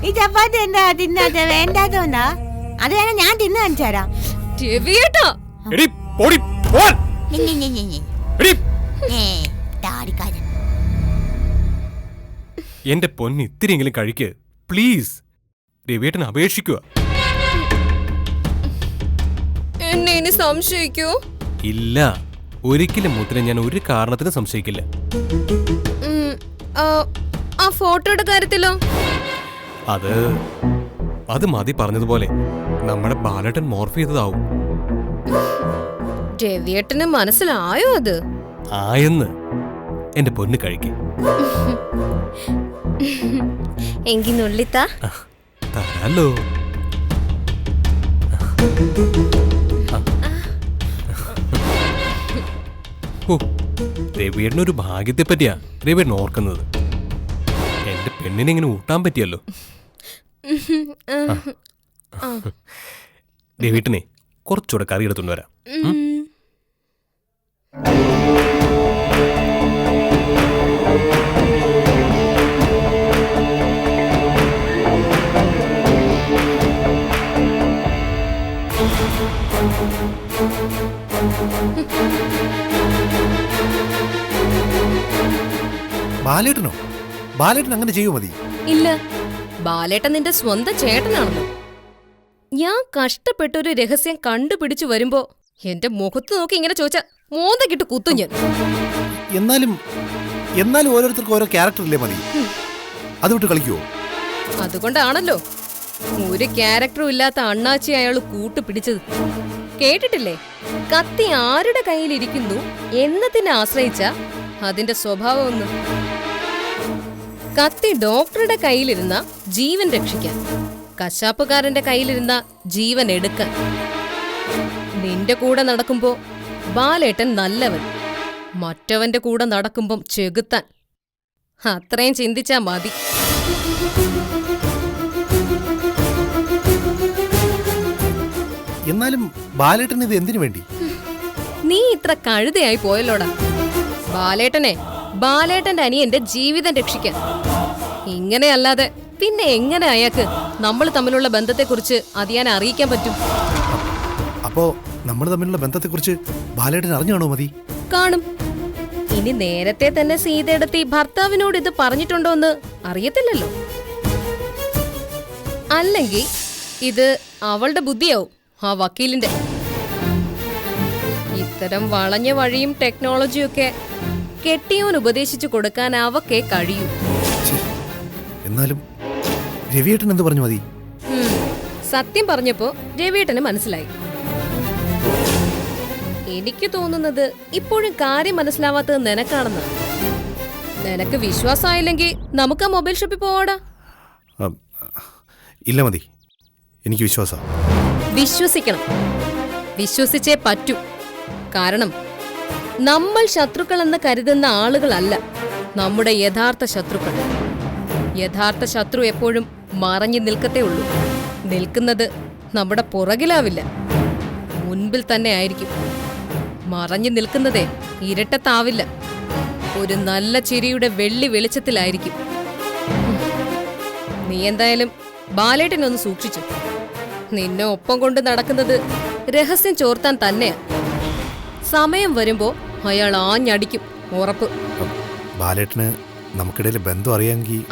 ഈ ചപ്പാത്തി എന്താ തിന്നാത്ത? വേണ്ടാത്തോണ്ടാ? അത് വേണം ഞാൻ തിന്നു കാണിച്ചാരാ.
രവിയേട്ടാ,
എടി, ഓടി, പോവാൻ. എടി,
താടിക്കാരൻ.
എന്റെ പൊന്ന്, ഇത്തിരിയെങ്കിലും കഴിക്ക് പ്ലീസ്. രവിയേട്ടൻ അപേക്ഷിക്കുക.
എന്നെ ഇനി സംശയിക്കോ?
ഇല്ല, ഒരിക്കലും മുത്തിനെ ഞാൻ ഒരു കാരണത്തിന് സംശയിക്കില്ല.
ആ ഫോട്ടോയുടെ കാര്യത്തിലോ?
അത് മതി പറഞ്ഞതുപോലെ നമ്മുടെ ബാലേട്ടൻ മോർഫ് ചെയ്തതാവും.
രവിയേട്ടന് മനസ്സിലായോ അത്?
ആയെന്ന് എന്റെ പൊന്ന് കഴിക്ക്.
എങ്കി നുള്ളിത്താ.
തരാലോ. രവിയേട്ടനൊരു ഭാഗ്യത്തെ പറ്റിയാ രവിയേട്ടൻ ഓർക്കുന്നത്. എന്റെ പെണ്ണിനെ ഇങ്ങനെ ഊട്ടാൻ പറ്റിയല്ലോ. രവിയേട്ടനെ കുറച്ചുകൂടെ കറി എടുത്തോണ്ട് വരാം.
ബാലേട്ടനോ? ബാലേട്ടൻ അങ്ങനെ ചെയ്യൂ മതി.
ഇല്ല, ബാലേട്ടൻ നിന്റെ സ്വന്തം ചേട്ടനാണല്ലോ. ഞാൻ കഷ്ടപ്പെട്ടൊരു രഹസ്യം കണ്ടുപിടിച്ചു വരുമ്പോ എന്റെ മുഖത്ത് നോക്കി ഇങ്ങനെ ചോദിച്ച മോന്തക്കിട്ട് കുത്തും ഞാൻ.
എന്നാലും ഓരോരുത്തർക്കും ഓരോ ക്യാരക്ടർ ഇല്ലേ മതി. അത് വിട്ട് കളിക്കുവോ?
അതുകൊണ്ടാണല്ലോ ഒരു ക്യാരക്ടറും ഇല്ലാത്ത അണ്ണാച്ചി അയാൾ കൂട്ടുപിടിച്ചത്. കേട്ടിട്ടില്ലേ, കത്തി ആരുടെ കയ്യിലിരിക്കുന്നു എന്നതിനെ ആശ്രയിച്ച അതിന്റെ സ്വഭാവം ഒന്ന്. കത്തി ഡോക്ടറുടെ കയ്യിലിരുന്ന ജീവൻ രക്ഷിക്കാൻ, കശാപ്പുകാരന്റെ കയ്യിലിരുന്ന ജീവൻ എടുക്കാൻ. നിന്റെ കൂടെ നടക്കുമ്പോ ബാലേട്ടൻ നല്ലവൻ, മറ്റവന്റെ കൂടെ നടക്കുമ്പം ചെകുത്താൻ. അത്രയും ചിന്തിച്ചാ മതി.
എന്നാലും ബാലേട്ടൻ ഇത് എന്തിനു വേണ്ടി?
നീ ഇത്ര കഴുതയായി പോയല്ലോടാ. ബാലേട്ടന്റെ അനിയന്റെ ജീവിതം രക്ഷിക്കാൻ. ഇങ്ങനെയല്ലാതെ പിന്നെ എങ്ങനെ അയാൾക്ക് നമ്മൾ തമ്മിലുള്ള ബന്ധത്തെക്കുറിച്ച് അതിയാൻ അറിയിക്കാൻ പറ്റും?
അപ്പോ നമ്മൾ തമ്മിലുള്ള ബന്ധത്തെക്കുറിച്ച് ബാലേട്ടൻ അറിഞ്ഞാണോ മതി?
കാണും. ഇനി നേരത്തെ തന്നെ സീതയെടുത്തി ഭർത്താവിനോട് ഇത് പറഞ്ഞിട്ടുണ്ടോ എന്ന് അറിയത്തില്ലല്ലോ. അല്ലെങ്കിൽ ഇത് അവളുടെ ബുദ്ധിയാവും, ആ വക്കീലിന്റെ. ഇത്തരം വളഞ്ഞ വഴിയും ടെക്നോളജിയും ഒക്കെ കെട്ടിയോൻ ഉപദേശിച്ചു കൊടുക്കാൻ അവക്കേ കഴിയൂ.
എന്നാലും രവിയേട്ടൻ എന്ത് പറഞ്ഞു മതി?
സത്യം പറഞ്ഞപ്പോ രവിയേട്ടന് മനസ്സിലായി. എനിക്ക് തോന്നുന്നത് ഇപ്പോഴും കാര്യം മനസ്സിലാവാത്തത് നിനക്കാണെന്ന്. നിനക്ക് വിശ്വാസമായില്ലെങ്കിൽ നമുക്ക് ആ മൊബൈൽ ഷോപ്പിൽ പോവാടാ.
ഇല്ല മതി, എനിക്ക് വിശ്വാസം.
വിശ്വസിക്കണം, വിശ്വസിച്ചേ പറ്റൂ. കാരണം നമ്മൾ ശത്രുക്കളെന്ന് കരുതുന്ന ആളുകളല്ല നമ്മുടെ യഥാർത്ഥ ശത്രുക്കൾ. യഥാർത്ഥ ശത്രു എപ്പോഴും മറഞ്ഞു നിൽക്കത്തേ ഉള്ളൂ. നിൽക്കുന്നത് നമ്മുടെ പുറകിലാവില്ല, മുൻപിൽ തന്നെ ആയിരിക്കും. മറഞ്ഞു നിൽക്കുന്നതേ ഇരട്ടത്താവില്ല, ഒരു നല്ല ചിരിയുടെ വെള്ളി വെളിച്ചത്തിലായിരിക്കും. നീ എന്തായാലും ബാലേട്ടനൊന്ന് സൂക്ഷിച്ചു. നിന്നെ ഒപ്പം കൊണ്ട് നടക്കുന്നത് രഹസ്യം ചോർത്താൻ തന്നെയാ. സമയം വരുമ്പോ അയാൾ ആഞ്ഞടിക്കും, ഉറപ്പ്.
ബാലേട്ടന് നമുക്കിടയിൽ ബന്ധം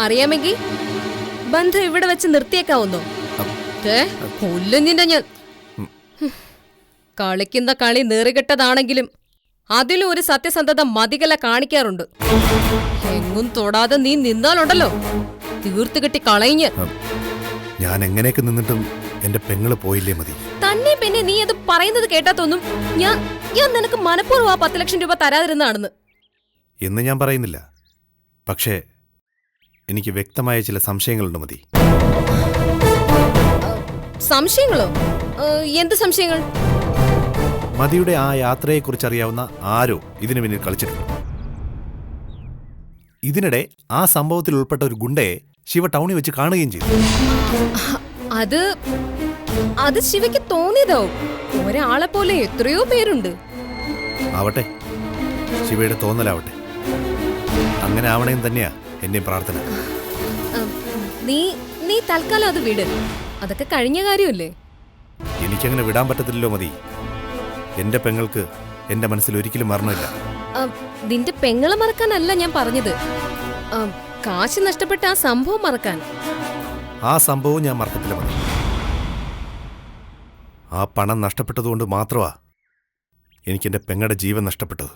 അറിയാമെങ്കിൽ ബന്ധം ഇവിടെ വെച്ച് നിർത്തിയേക്കാവുന്നോ? കൊല്ലുന്നില്ല ഞാൻ. കളിക്കുന്ന കളി നേറികെട്ടതാണെങ്കിലും അതിലും ഒരു സത്യസന്ധത മതികല കാണിക്കാറുണ്ട്. എങ്ങും തൊടാതെ നീ നിന്നാലുണ്ടല്ലോ തീർത്തു കെട്ടി കളയിഞ്ഞ്.
ഞാൻ എങ്ങനെയൊക്കെ നിന്നിട്ടും എന്റെ പെങ്ങള് പോയില്ലേ മതി.
തന്നെ പിന്നെ നീ അത് പറയുന്നത് കേട്ടാ തോന്നും ഞാൻ ഞാൻ നിനക്ക് മനഃപൂർവ്വം ആ 10 ലക്ഷം രൂപ തരാതിരുന്നാണെന്ന്.
എന്ന് ഞാൻ പറയുന്നില്ല. പക്ഷേ എനിക്ക് വ്യക്തമായ ചില സംശയങ്ങളുണ്ട് മതി.
സംശയങ്ങളോ? എന്ത് സംശയങ്ങൾ?
മതിയുടെ ആ യാത്രയെക്കുറിച്ച് അറിയാവുന്ന ആരോ ഇതിനു പിന്നിൽ കളിച്ചിട്ടുണ്ട്. ഇതിനിടെ ആ സംഭവത്തിൽ ഉൾപ്പെട്ട ഒരു ഗുണ്ടയെ ശിവ ടൗണിൽ വെച്ച് കാണുകയും ചെയ്തു.
അത് അത് ശിവയ്ക്ക് തോന്നിയതോ? ഒരാളെ പോലെ എത്രയോ പേരുണ്ട്.
ആവട്ടെ, ശിവയുടെ തോന്നലാവട്ടെ. അങ്ങനെ ആവണേന്ന് തന്നെയാ എന്റെയും പ്രാർത്ഥന.
നീ നീ തൽക്കാലം അത് വിട്. അതൊക്കെ കഴിഞ്ഞ കാര്യമല്ലേ.
എനിക്കങ്ങനെ വിടാൻ പറ്റത്തില്ലല്ലോ മതി. എന്റെ പെങ്ങൾക്ക് എന്റെ മനസ്സിൽ ഒരിക്കലും മരണമില്ല.
നിന്റെ പെങ്ങളെ മറക്കാനല്ല ഞാൻ പറഞ്ഞത്. കാശ് നഷ്ടപ്പെട്ട ആ സംഭവം മറക്കാൻ.
ആ സംഭവം ഞാൻ മറക്കത്തില്ല മതി. ആ പണം നഷ്ടപ്പെട്ടതുകൊണ്ട് മാത്രമാ എനിക്കെന്റെ പെങ്ങളുടെ ജീവൻ നഷ്ടപ്പെട്ടത്.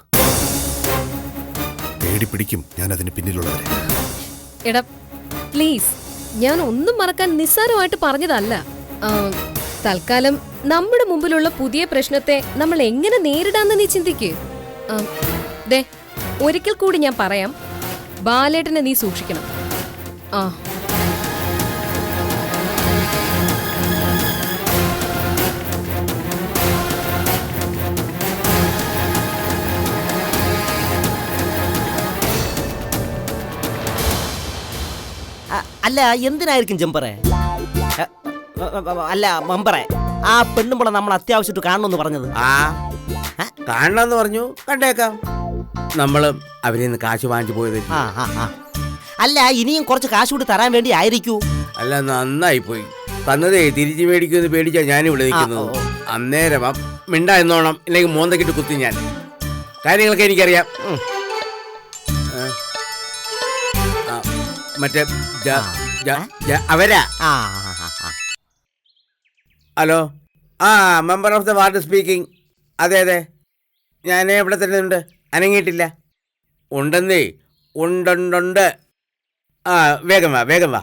പേടിപ്പിടിക്കും ഞാൻ അതിന് പിന്നിലുള്ളവരെ.
എടാ പ്ലീസ്, ഞാൻ ഒന്നും മറക്കാൻ നിസ്സാരമായിട്ട് പറഞ്ഞതല്ല. തൽക്കാലം നമ്മുടെ മുമ്പിലുള്ള പുതിയ പ്രശ്നത്തെ നമ്മൾ എങ്ങനെ നേരിടാന്ന് നീ ചിന്തിക്ക്. ദേ, ഒരിക്കൽ കൂടി ഞാൻ പറയാം, ബാലേട്ടനെ നീ സൂക്ഷിക്കണം.
അല്ല, എന്തിനായിരിക്കും ജമ്പറെ? അല്ല മമ്പറെ, ആ പെണ്ണുമ്പോൾ നമ്മൾ അത്യാവശ്യമായിട്ട് കാണണമെന്ന് പറഞ്ഞത്.
കാണണമെന്ന് പറഞ്ഞു, കണ്ടേക്കാം. നമ്മള് അവരിൽ നിന്ന് കാശ് വാങ്ങിച്ചു പോയത്.
അല്ല, ഇനിയും കുറച്ച് കാശ് കൂടി തരാൻ വേണ്ടി ആയിരിക്കൂ.
അല്ല, നന്നായി പോയി തന്നതേ. തിരിച്ചു മേടിക്കുമെന്ന് പേടിച്ചാ ഞാനിവിടെ നിൽക്കുന്നത്. അന്നേരം മിണ്ട എന്നോണം, ഇല്ലെങ്കിൽ മോന്തക്കിട്ട് കുത്തി ഞാൻ. കാര്യങ്ങളൊക്കെ എനിക്കറിയാം. മറ്റേ അവരാ. Hello, member of the ward speaking. അതെ അതെ, ഞാൻ ഇവിടെ തന്നെ ഉണ്ട്, അനങ്ങിയിട്ടില്ല. ഉണ്ടെന്നേ, ഉണ്ടുണ്ടുണ്ട്. വേഗം വാ, വേഗം വാ.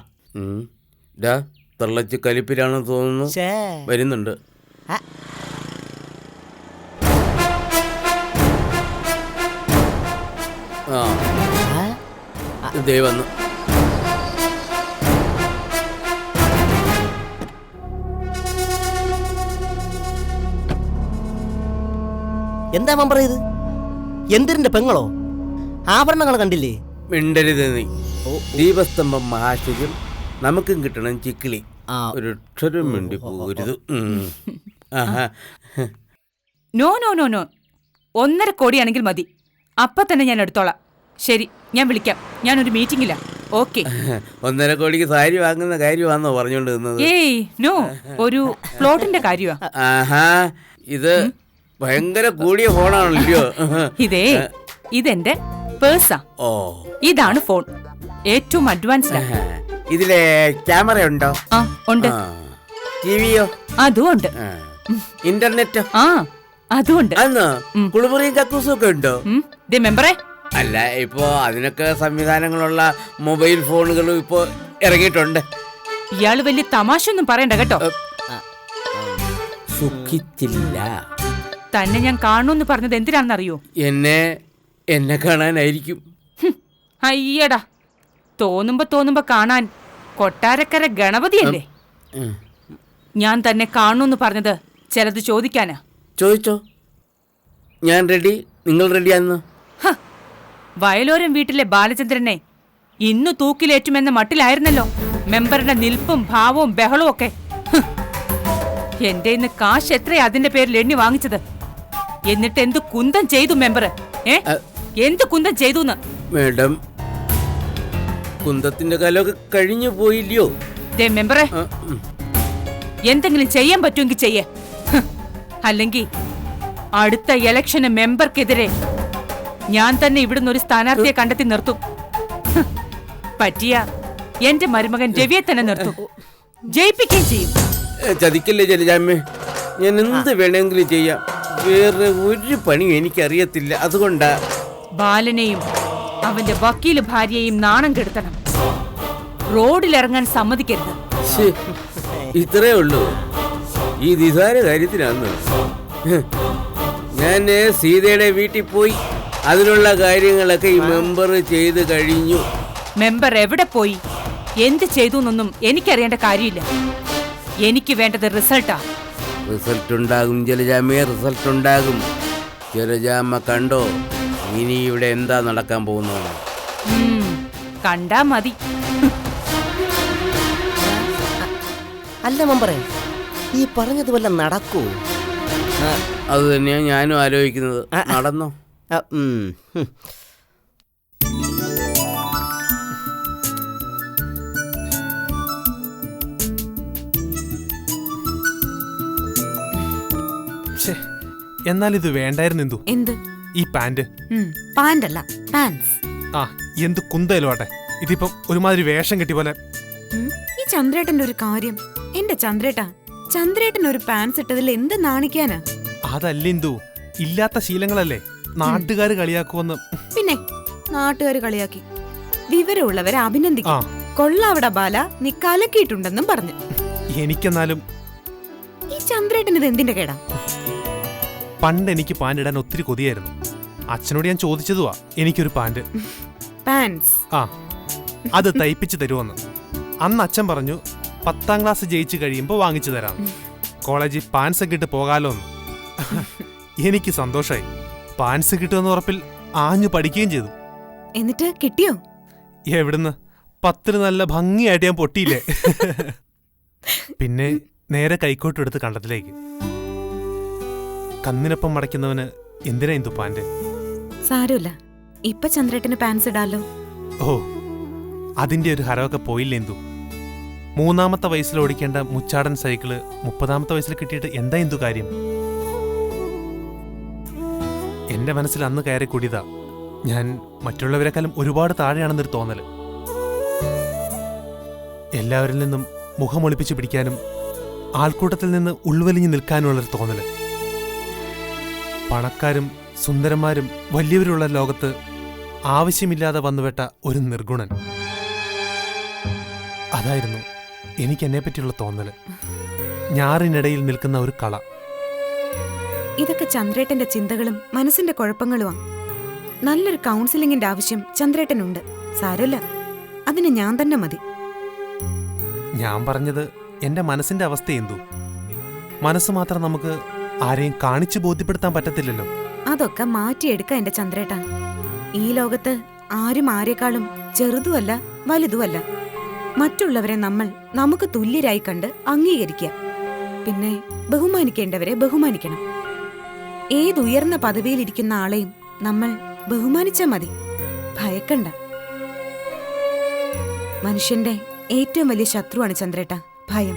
തെള്ളച്ച് കലിപ്പിലാണെന്ന് തോന്നുന്നു. വരുന്നുണ്ട്. ദേ വന്നു.
എന്താ മമ്പറ ഇത്? എന്തിന്റെ പെങ്ങളോ? ആഭരണങ്ങൾ കണ്ടില്ലേ?
മിണ്ടരുത് നീ. ദീപസ്തംഭം മഹാശ്ചര്യം, നമുക്കും കിട്ടണം ചിക്കിളി. ഒരു അക്ഷരം മിണ്ടി പോകരുത്.
നോ നോ നോ നോ, 1.5 കോടിയാണെങ്കിൽ മതി. അപ്പൊ തന്നെ ഞാൻ എടുത്തോളാം. ശരി, ഞാൻ വിളിക്കാം. ഞാനൊരു മീറ്റിംഗിലാ. ഓക്കെ.
1.5 കോടിക്ക് സാരി വാങ്ങുന്ന കാര്യമാണോ പറഞ്ഞോണ്ട് നിന്നത്?
ഏയ് നോ, ഒരു പ്ലോട്ടിന്റെ കാര്യമാ.
ഇത് ഭയങ്കര കൂടിയ ഫോണാണല്ലോ.
ഇതെന്റെ പേഴ്സാ.
ഓ,
ഇതാണ് ഫോൺ, ഏറ്റവും അഡ്വാൻസ്ഡ്.
ഇതിലെ ക്യാമറ ഉണ്ടോ?
ഉണ്ട്.
ടിവിയോ?
അതും ഉണ്ട്.
ഇന്റർനെറ്റോ?
അതും ഉണ്ട്.
കുളിമുറിയും കക്കൂസും ഒക്കെ ഉണ്ടോ?
മെമ്പറേ,
അല്ല, ഇപ്പോ അതിനൊക്കെ സംവിധാനങ്ങളുള്ള മൊബൈൽ ഫോണുകളും ഇപ്പോ ഇറങ്ങിയിട്ടുണ്ട്.
ഇയാള് വലിയ തമാശ ഒന്നും പറയണ്ട കേട്ടോ.
സുഖിച്ചില്ല.
തന്നെ ഞാൻ കാണുമെന്ന് പറഞ്ഞത് എന്തിനാണെന്നറിയോ?
എന്നെ കാണാനായിരിക്കും.
അയ്യടാ, തോന്നുമ്പോ കാണാൻ കൊട്ടാരക്കര ഗണപതിയല്ലേ. ഞാൻ തന്നെ കാണുമെന്ന് പറഞ്ഞത് ചിലത് ചോദിക്കാനാ.
ചോദിച്ചോ, ഞാൻ റെഡി. നിങ്ങൾ റെഡിയാന്ന്?
വയലോരം വീട്ടിലെ ബാലചന്ദ്രനെ ഇന്നു തൂക്കിലേറ്റുമെന്ന മട്ടിലായിരുന്നല്ലോ മെമ്പറുടെ നിൽപ്പും ഭാവവും ബഹളവും ഒക്കെ. എന്റെ ഇന്ന് കാശ് എത്രയാ അതിന്റെ പേരിൽ എണ്ണി വാങ്ങിച്ചത്? എന്നിട്ട് എന്ത് കുന്തം ചെയ്തു മെമ്പർ? എന്ത് കുന്തം ചെയ്തു?
മേഡം, കുന്തത്തിന്റെ കാലമൊക്കെ കഴിഞ്ഞു പോയില്ലയോ?
മെമ്പറെ, എന്തെങ്കിലും ചെയ്യാൻ പറ്റുമെങ്കിൽ ചെയ്യേ. അല്ലെങ്കിൽ അടുത്ത ഇലക്ഷന് മെമ്പർക്കെതിരെ ഞാൻ തന്നെ ഇവിടുന്ന് ഒരു സ്ഥാനാർത്ഥിയെ കണ്ടെത്തി നിർത്തും. പറ്റിയ എന്റെ മരുമകൻ രവിയെ തന്നെ നിർത്തും, ജയിപ്പിക്കുകയും ചെയ്യും.
ചതിക്കല്ലേ ജലജാമ്മേ, ഞാൻ എന്ത് വേണമെങ്കിലും ചെയ്യാം. വേറെ ഒരു പണിയും എനിക്കറിയത്തില്ല. അതുകൊണ്ടാ
ബാലനെയും അവന്റെ വക്കീല് ഭാര്യയെയും നാണം കെടുത്തണം. റോഡിലിറങ്ങാൻ സമ്മതിക്കരുത്.
ഇത്രേ ഉള്ളൂ. ഈ നിസാര കാര്യത്തിനാന്ന് ഞാൻ സീതയുടെ വീട്ടിൽ പോയി അതിനുള്ള കാര്യങ്ങളൊക്കെ ഈ മെമ്പർ ചെയ്ത് കഴിഞ്ഞു.
മെമ്പർ എവിടെ പോയി എന്ത് ചെയ്തു എന്നൊന്നും എനിക്കറിയേണ്ട കാര്യമില്ല. എനിക്ക് വേണ്ടത് റിസൾട്ടാ.
റിസൾട്ട് ഉണ്ടാകും ജലജാമേ, റിസൾട്ട് ഉണ്ടാകും. ജലജാമ്മ കണ്ടോ ഇനി ഇവിടെ എന്താ നടക്കാൻ പോകുന്നത്?
കണ്ടാ മതി.
അല്ല മെമ്പറേ, ഈ പറഞ്ഞത് വല്ല നടക്കൂ?
അത് തന്നെയാ ഞാനും ആലോചിക്കുന്നത്. നടന്നോ?
എന്നാൽ ഇത് വേണ്ടായിരുന്നു എന്തു?
എന്ത്?
ഈ പാന്റ്.
പാൻ്റല്ല, പാൻസ്.
ആ, എന്ത് കുന്തയിലും ആട്ടെ, ഇതിപ്പം ഒരുമാതിരി വേഷം കെട്ടി പോലെ.
ഈ ചന്ദ്രേട്ടന്റെ ഒരു കാര്യം, എന്റെ ചന്ദ്രേട്ടൻ ഒരു പാൻസ് ഇട്ടതിൽ എന്ത് നാണിക്കാനാ?
അതല്ല എന്തു, ഇല്ലാത്ത ശീലങ്ങളല്ലേ നാട്ടുകാര് കളിയാക്കുമെന്ന്.
പിന്നെ നാട്ടുകാര് കളിയാക്കി, വിവരമുള്ളവരെ അഭിനന്ദിക്കും. കൊള്ളാവട ബാല, നീ കലക്കിയിട്ടുണ്ടെന്നും പറഞ്ഞു.
എനിക്കെന്നാലും
ഈ ചന്ദ്രേട്ടൻ ഇത് എന്തിന്റെ കേടാ?
പണ്ട് എനിക്ക് പാന്റ് ഇടാൻ ഒത്തിരി കൊതിയായിരുന്നു. അച്ഛനോട് ഞാൻ ചോദിച്ചതുവാ എനിക്കൊരു പാന്റ്.
പാൻസ്?
ആ, അത് തയ്പ്പിച്ചു തരുമെന്ന്. അന്ന് അച്ഛൻ പറഞ്ഞു 10ാം ക്ലാസ് ജയിച്ചു കഴിയുമ്പോൾ വാങ്ങിച്ചു തരാം. കോളേജിൽ പാൻസ് ഒക്കെ ഇട്ട് പോകാലോ എന്ന്. എനിക്ക് സന്തോഷമായി. പാൻസ് കിട്ടുമെന്ന് ഉറപ്പിൽ ആഞ്ഞു പഠിക്കുകയും ചെയ്തു.
എന്നിട്ട് കിട്ടിയോ?
എവിടുന്ന്, 10ന് നല്ല ഭംഗിയായിട്ട് ഞാൻ പൊട്ടിയില്ലേ. പിന്നെ നേരെ കൈക്കോട്ടെടുത്ത് കണ്ടത്തിലേക്ക്. കന്നിനൊപ്പം മടക്കുന്നവന് എന്തിനാ എന്തു പാന്റ്?
സാരമില്ല, ഇപ്പൊ ചന്ദ്രേട്ടന് പാൻസ് ഇടാലോ.
ഓ, അതിന്റെ ഒരു ഹരമൊക്കെ പോയില്ലേ എന്തു? 3ാമത്തെ വയസ്സിൽ ഓടിക്കേണ്ട മുച്ചാടൻ സൈക്കിള് 30ാമത്തെ വയസ്സിൽ കിട്ടിയിട്ട് എന്താ എന്തു കാര്യം? എന്റെ മനസ്സിൽ അന്ന് കയറി കൂടിയതാ ഞാൻ മറ്റുള്ളവരെക്കാളും ഒരുപാട് താഴെയാണെന്നൊരു തോന്നല്. എല്ലാവരിൽ നിന്നും മുഖമൊളിപ്പിച്ചു പിടിക്കാനും ആൾക്കൂട്ടത്തിൽ നിന്ന് ഉൾവലിഞ്ഞു നിൽക്കാനുമുള്ളൊരു തോന്നല്. പണക്കാരും സുന്ദരന്മാരും വലിയവരുള്ള ലോകത്ത് ആവശ്യമില്ലാതെ വന്നുവിട്ട ഒരു നിർഗുണൻ. അതായിരുന്നു എനിക്ക് എന്നെ പറ്റിയുള്ള തോന്നല്. ഞാറിനിടയിൽ നിൽക്കുന്ന ഒരു കള.
ഇതൊക്കെ ചന്ദ്രേട്ടന്റെ ചിന്തകളും മനസ്സിന്റെ കുഴപ്പങ്ങളുമാ. നല്ലൊരു കൗൺസിലിംഗിന്റെ ആവശ്യം ചന്ദ്രേട്ടനുണ്ട്. സാരമില്ല, അതിന് ഞാൻ തന്നെ മതി.
ഞാൻ പറഞ്ഞത് എന്റെ മനസ്സിന്റെ അവസ്ഥ എന്തു? മനസ്സ് മാത്രം നമുക്ക് ആരെയും കാണിച്ചു ബോധ്യപ്പെടുത്താൻ പറ്റത്തില്ലല്ലോ.
അതൊക്കെ മാറ്റിയെടുക്കാം എന്റെ ചന്ദ്രേട്ട. ഈ ലോകത്ത് ആരും ആരെക്കാളും ചെറുതുമല്ല വലുതുമല്ല. മറ്റുള്ളവരെ നമ്മൾ നമുക്ക് തുല്യരായി കണ്ട് അംഗീകരിക്കുക. പിന്നെ ബഹുമാനിക്കേണ്ടവരെ ബഹുമാനിക്കണം. ഏതുയർന്ന പദവിയിലിരിക്കുന്ന ആളെയും നമ്മൾ ബഹുമാനിച്ചാൽ മതി, ഭയക്കണ്ട. മനുഷ്യന്റെ ഏറ്റവും വലിയ ശത്രുവാണ് ചന്ദ്രേട്ട ഭയം.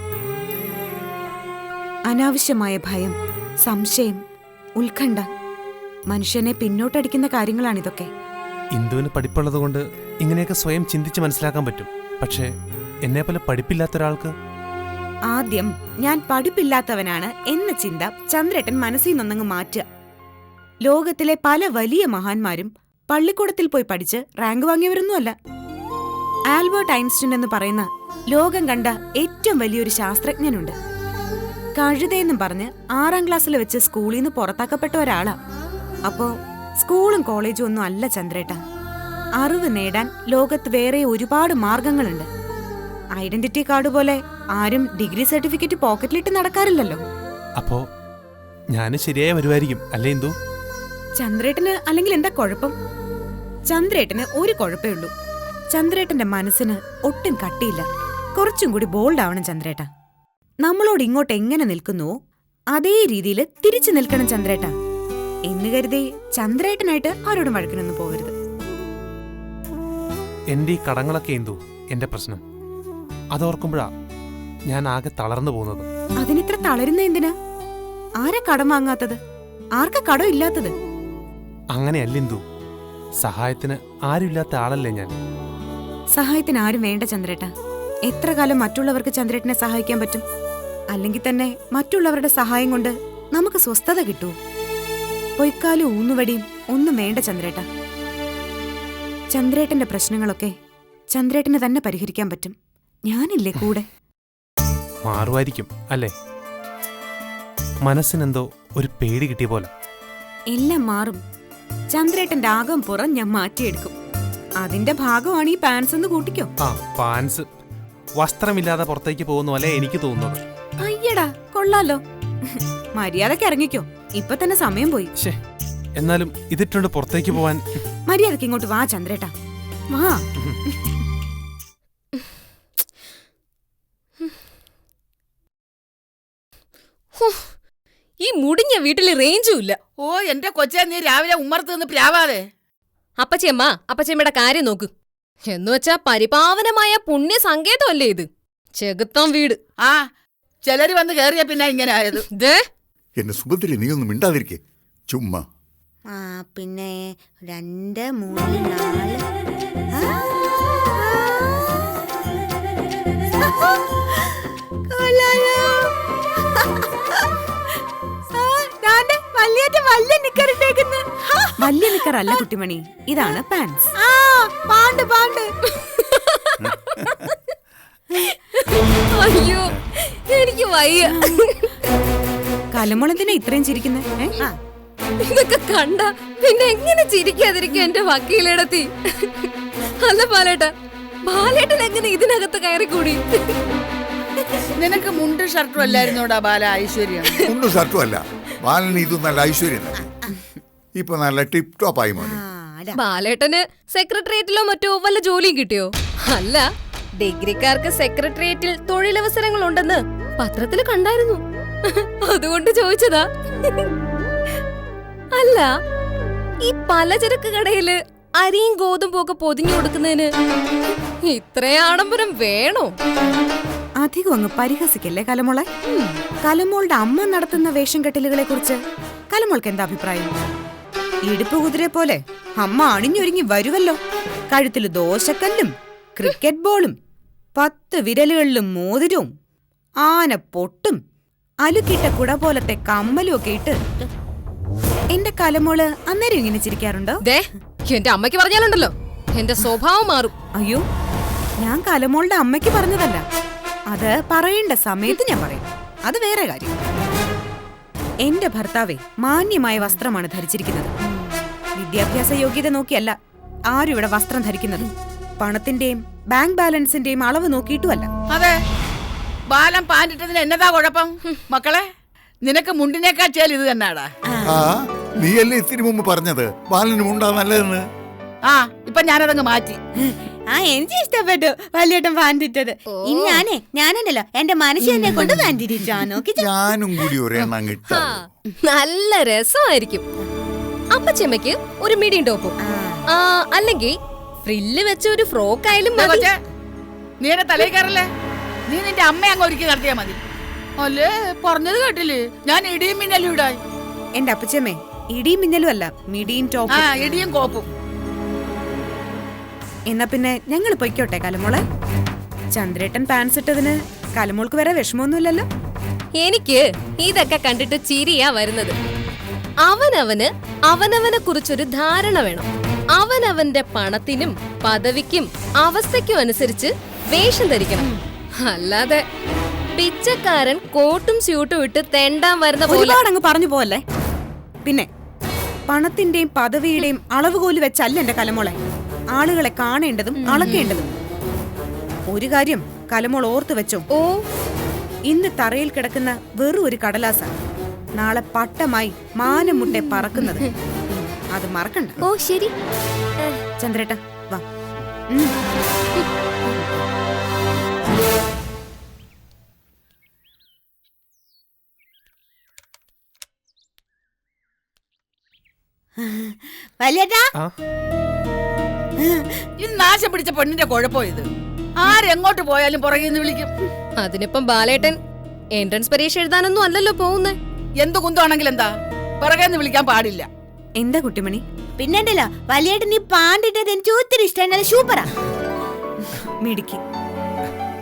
അനാവശ്യമായ ഭയം, സംശയം, ഉത്കണ്ഠ മനുഷ്യനെ പിന്നോട്ടടിക്കുന്ന കാര്യങ്ങളാണിതൊക്കെ.
ഇന്ദുവിന് പഠിപ്പുള്ളതുകൊണ്ട് ഇങ്ങനെയൊക്കെ സ്വയം ചിന്തിച്ച് മനസ്സിലാക്കാൻ പറ്റും. പക്ഷേ എന്നെപ്പോലെ പഠിപ്പില്ലാത്ത ഒരാൾക്ക്
ആദ്യം ഞാൻ പഠിപ്പില്ലാത്തവനാണ് എന്ന ചിന്ത ചന്ദ്രേട്ടൻ മനസ്സിൽ നിന്നങ്ങ് മാറ്റുക. ലോകത്തിലെ പല വലിയ മഹാന്മാരും പള്ളിക്കൂടത്തിൽ പോയി പഠിച്ച് റാങ്ക് വാങ്ങിയവരൊന്നുമല്ല. ആൽബർട്ട് ഐൻസ്റ്റീൻ എന്ന് പറയുന്ന ലോകം കണ്ട ഏറ്റവും വലിയൊരു ശാസ്ത്രജ്ഞനുണ്ട്. കഴുതയെന്നും പറഞ്ഞ് 6ാം ക്ലാസ്സിൽ വെച്ച് സ്കൂളിൽ നിന്ന് പുറത്താക്കപ്പെട്ട ഒരാളാ. അപ്പോ സ്കൂളും കോളേജും ഒന്നും അല്ല ചന്ദ്രേട്ട. അറിവ് നേടാൻ ലോകത്ത് വേറെ ഒരുപാട് മാർഗങ്ങളുണ്ട്. ഐഡന്റിറ്റി കാർഡ് പോലെ ആരും ഡിഗ്രി സർട്ടിഫിക്കറ്റ് പോക്കറ്റിലിട്ട് നടക്കാറില്ലല്ലോ.
അപ്പോ ഞാന് ശരിയായി വരുമായിരിക്കും അല്ലേ ഇന്ദു?
ചന്ദ്രേട്ടന് അല്ലെങ്കിൽ എന്താ കുഴപ്പം? ചന്ദ്രേട്ടന് ഒരു കുഴപ്പമേ ഉള്ളൂ. ചന്ദ്രേട്ടന്റെ മനസ്സിന് ഒട്ടും കട്ടിയില്ല. കുറച്ചും കൂടി ബോൾഡ് ആവണം ചന്ദ്രേട്ട. നമ്മളോട് ഇങ്ങോട്ട് എങ്ങനെ നിൽക്കുന്നുവോ അതേ രീതിയിൽ തിരിച്ചു നിൽക്കണം ചന്ദ്രേട്ട. എന്ന് കരുതി ചന്ദ്രേട്ടനായിട്ട് ആരോടും വഴക്കിനൊന്നും പോകരുത്.
എന്റെ ഈ കടങ്ങളൊക്കെ എന്തു എന്റെ പ്രശ്നം. അതോർക്കുമ്പോഴാ ഞാൻ ആകെ തളർന്നു പോകുന്നത്.
അതിനിത്ര തളരുന്ന എന്തിനാ? ആരാ കടം വാങ്ങാത്തത്? ആർക്കാ കടം ഇല്ലാത്തത്?
അങ്ങനെയല്ല ഇന്ദു. സഹായത്തിന് ആരുമില്ലാത്ത ആളല്ലേ ഞാൻ.
സഹായത്തിന് ആരും വേണ്ട ചന്ദ്രേട്ട. എത്ര കാലം മറ്റുള്ളവർക്ക് ചന്ദ്രേട്ടനെ സഹായിക്കാൻ പറ്റും? അല്ലെങ്കിൽ തന്നെ മറ്റുള്ളവരുടെ സഹായം കൊണ്ട് നമുക്ക് സ്വസ്ഥത കിട്ടൂ? പൊയ്ക്കാലും ഊന്നുവടിയും ഒന്നും വേണ്ട ചന്ദ്രേട്ട. ചന്ദ്രേട്ടന്റെ പ്രശ്നങ്ങളൊക്കെ ചന്ദ്രേട്ടന് തന്നെ പരിഹരിക്കാൻ പറ്റും. ഞാനില്ലേ കൂടെ?
മാറുമായിരിക്കും അല്ലേ? മനസ്സിനെന്തോ ഒരു പേടി കിട്ടിയ പോലെ.
എല്ലാം മാറും. ചന്ദ്രേട്ടന്റെ ആകം പുറം ഞാൻ മാറ്റിയെടുക്കും. അതിന്റെ ഭാഗമാണ് ഈ പാൻസ് എന്ന് കൂട്ടിക്കോ.
ആ പാൻസ് വസ്ത്രമില്ലാതെ പുറത്തേക്ക് പോകുന്നു അല്ലേ എനിക്ക് തോന്നുന്നത്.
അയ്യടാ കൊള്ളാലോ. മര്യാദക്ക് ഇറങ്ങിക്കോ, ഇപ്പൊ തന്നെ സമയം പോയി.
ശേ, എന്നാലും ഇതിട്ടുണ്ട് പുറത്തേക്ക് പോവാൻ.
മര്യാദക്ക് ഇങ്ങോട്ട് വാ ചന്ദ്രേട്ടാ, വാ.
ഈ മുടിഞ്ഞ വീട്ടില് റേഞ്ചും ഇല്ല.
ഓ എന്റെ കൊച്ചെ, നീ രാവിലെ ഉമ്മർത്ത് നിന്ന് പ്രാവാതെ.
അപ്പച്ചയമ്മ, അപ്പച്ചയമ്മയുടെ കാര്യം നോക്ക്. എന്നുവെച്ചാ പരിപാവനമായ പുണ്യ സങ്കേതമല്ലേ ഇത്, ചെകുത്താൻ വീട്.
ആ ചിലര് വന്ന് കേറിയ പിന്നെ ഇങ്ങനെ ആയത്.
എന്നെ സുഭദ്ര, നീ ഒന്നും മിണ്ടാതിരിക്കേ, ചുമ്മാ.
പിന്നെ 2, 3, 4 വലിയ നിക്കറല്ല കുട്ടിമണി, ഇതാണ് പാൻസ്.
അയ്യോ എനിക്ക് വയ്യ.
കലമുളത്തിനെ ഇത്രയും ചിരിക്കുന്നത്?
ഇതൊക്കെ കണ്ട പിന്നെ എങ്ങനെ ചിരിക്കാതിരിക്കും എന്റെ വക്കീലെടത്തി? അല്ല ബാലേട്ട, ബാലേട്ടൻ എങ്ങനെ ഇതിനകത്ത് കയറിക്കൂടി?
നിനക്ക് മുണ്ടും ഷർട്ടും അല്ലായിരുന്നോടാ ബാല ഐശ്വര്യം?
മുണ്ടും ഷർട്ടും അല്ല ബാലന്, ഇത് നല്ല ഐശ്വര്യം തന്നെ. ഇപ്പൊ നല്ല ടിപ് ടോപ്പ് ആയി മോനെ.
ബാലേട്ടന് സെക്രട്ടേറിയറ്റിലോ മറ്റോ വല്ല ജോലിയും കിട്ടിയോ? അല്ല, ഡിഗ്രിക്കാർക്ക് സെക്രട്ടേറിയറ്റിൽ തൊഴിലവസരങ്ങൾ ഉണ്ടെന്ന് പത്രത്തിൽ കണ്ടായിരുന്നു, അതുകൊണ്ട് ചോദിച്ചതാ. അല്ല, ഈ പലചരക്ക് കടയില് അരിയും ഗോതമ്പും ഒക്കെ പൊതിഞ്ഞു കൊടുക്കുന്നതിന് ഇത്രയും ആഡംബരം വേണോ?
അധികം അങ്ങ് പരിഹസിക്കല്ലേ കലമോളെ. കലമോളുടെ അമ്മ നടത്തുന്ന വേഷം കെട്ടലുകളെ കുറിച്ച് കലമോൾക്ക് എന്താ അഭിപ്രായം? ഇടുപ്പ് കുതിരെ പോലെ അമ്മ അണിഞ്ഞൊരുങ്ങി വരുവല്ലോ. കഴുത്തില് ദോശക്കല്ലും ക്രിക്കറ്റ് ബോളും 10 വിരലുകളിലും മോതിരവും ആന പൊട്ടും അലുക്കിട്ട കുട പോലത്തെ കമ്മലും ഒക്കെ ഇട്ട് എന്റെ കലമോള് അന്നേരം ഇങ്ങനെ ചിരിക്കാറുണ്ടോ?
എന്റെ അമ്മയ്ക്ക് പറഞ്ഞാലുണ്ടല്ലോ എന്റെ സ്വഭാവം മാറും.
അയ്യോ, ഞാൻ കലമോളുടെ അമ്മയ്ക്ക് പറഞ്ഞതല്ല, അത് പറയേണ്ട സമയത്ത് ഞാൻ പറയും, അത് വേറെ കാര്യം. എന്റെ ഭർത്താവെ മാന്യമായ വസ്ത്രമാണ് ധരിച്ചിരിക്കുന്നത്. വിദ്യാഭ്യാസ യോഗ്യത നോക്കിയല്ല ആരും ഇവിടെ വസ്ത്രം ധരിക്കുന്നത്. പണത്തിന്റെയും ബാങ്ക് ബാലൻസിന്റെയും അളവ് നോക്കിയിട്ടുമല്ല.
അതെ, ബാലം പാൻറ്റിട്ടതിന് എന്നതാ കുഴപ്പം? മക്കളെ, നിനക്ക് മുണ്ടിനേക്കാൾ ചേൽ ഇത് തന്നെയാടാ.
നീയല്ലേ ഇത്തിരി മുമ്പ് പറഞ്ഞത് ബാലന് മുണ്ടാ നല്ലതെന്ന്?
ആ ഇപ്പൊ ഞാനതങ്ങ് മാറ്റി.
എനിക്ക് ഇഷ്ടപ്പെട്ടു വലിയേട്ടൻ പാൻറ്റിട്ടത്. ഇനി ഞാനുണ്ടല്ലോ എന്റെ മനസ്സിനെ കൊണ്ട് പാൻറ്റിട്ടാണോ?
ഞാനും കൂടി ഒരെണ്ണം കിട്ടാ.
നല്ല രസമായിരിക്കും. അപ്പച്ചമ്മയ്ക്ക് ഒരു മീഡിയം ടോപ്പും, അല്ലെങ്കിൽ ഫ്രില്ല് വെച്ച ഒരു ഫ്രോക്ക് ആയാലും മതി.
നീ എന്റെ തലയിൽ കയറല്ലേ? നീ നിന്റെ അമ്മ അങ്ങ് ഒരുക്കി നടത്തിയാ മതി. അല്ലേ പറഞ്ഞത് കേട്ടില്ലേ, ഞാൻ ഇടിയും മിന്നലും ഇടായി.
എന്റെ അപ്പച്ചമ്മേ, ഇടിയും മിന്നലും അല്ല, മിടിയും ടോപ്പും.
ഇടിയും കോപ്പും.
എന്നാ പിന്നെ ഞങ്ങൾ പൊയ്ക്കോട്ടെ കലമോളെ. ചന്ദ്രേട്ടൻ പാൻസ് ഇട്ടതിന് കലമോൾക്ക് വരെ വിഷമമൊന്നുമില്ലല്ലോ?
എനിക്ക് ഇതൊക്കെ കണ്ടിട്ട് ചിരിയാ വരുന്നത്. അവനവനെ കുറിച്ചൊരു ധാരണ വേണം. അവനവന്റെ പണത്തിനും പദവിക്കും അവസ്ഥയ്ക്കും അനുസരിച്ച് വേഷം ധരിക്കണം. അല്ലാതെ പിച്ചക്കാരൻ കോട്ടും സ്യൂട്ടും ഇട്ട് തെണ്ടാൻ വരുന്ന പോലെ
അങ്ങ് പറഞ്ഞു പോവല്ലേ. പിന്നെ പണത്തിന്റെയും പദവിയുടെയും അളവുകോല് വെച്ചല്ല എന്റെ കലമോളെ ആളുകളെ കാണേണ്ടതും അളക്കേണ്ടതും. ഒരു കാര്യം കലമോൾ ഓർത്തു വെച്ചോ, ഇന്ന് തറയിൽ കിടക്കുന്ന വെറും ഒരു കടലാസ നാളെ പട്ടമായി മാനം മുട്ടെ പറക്കുന്നത്. അത് മറക്കണ്ട.
ഓ ശരി
ചന്ദ്രേട്ട, വാ.
വലിയേട്ടാ, ഇത് നാശം പിടിച്ച പെണ്ണിന്റെ കുഴപ്പം ഇത്. ആരെങ്ങോട്ട് പോയാലും പുറകെ നിന്ന് വിളിക്കും.
അതിനിപ്പം ബാലേട്ടൻ എൻട്രൻസ് പരീക്ഷ എഴുതാനൊന്നും അല്ലല്ലോ പോകുന്നേ.
എന്ത് കുന്തമാണെങ്കിൽ എന്താ, പുറകെ നിന്ന് വിളിക്കാൻ പാടില്ല.
എന്താ കുട്ടിമണി?
പിന്നെണ്ടല്ലോ വലിയേട്ടൻ നീ പാണ്ടിട്ടത് എനിക്ക് ഒത്തിരി ഇഷ്ടം. സൂപ്പറാ
മിടുക്കി.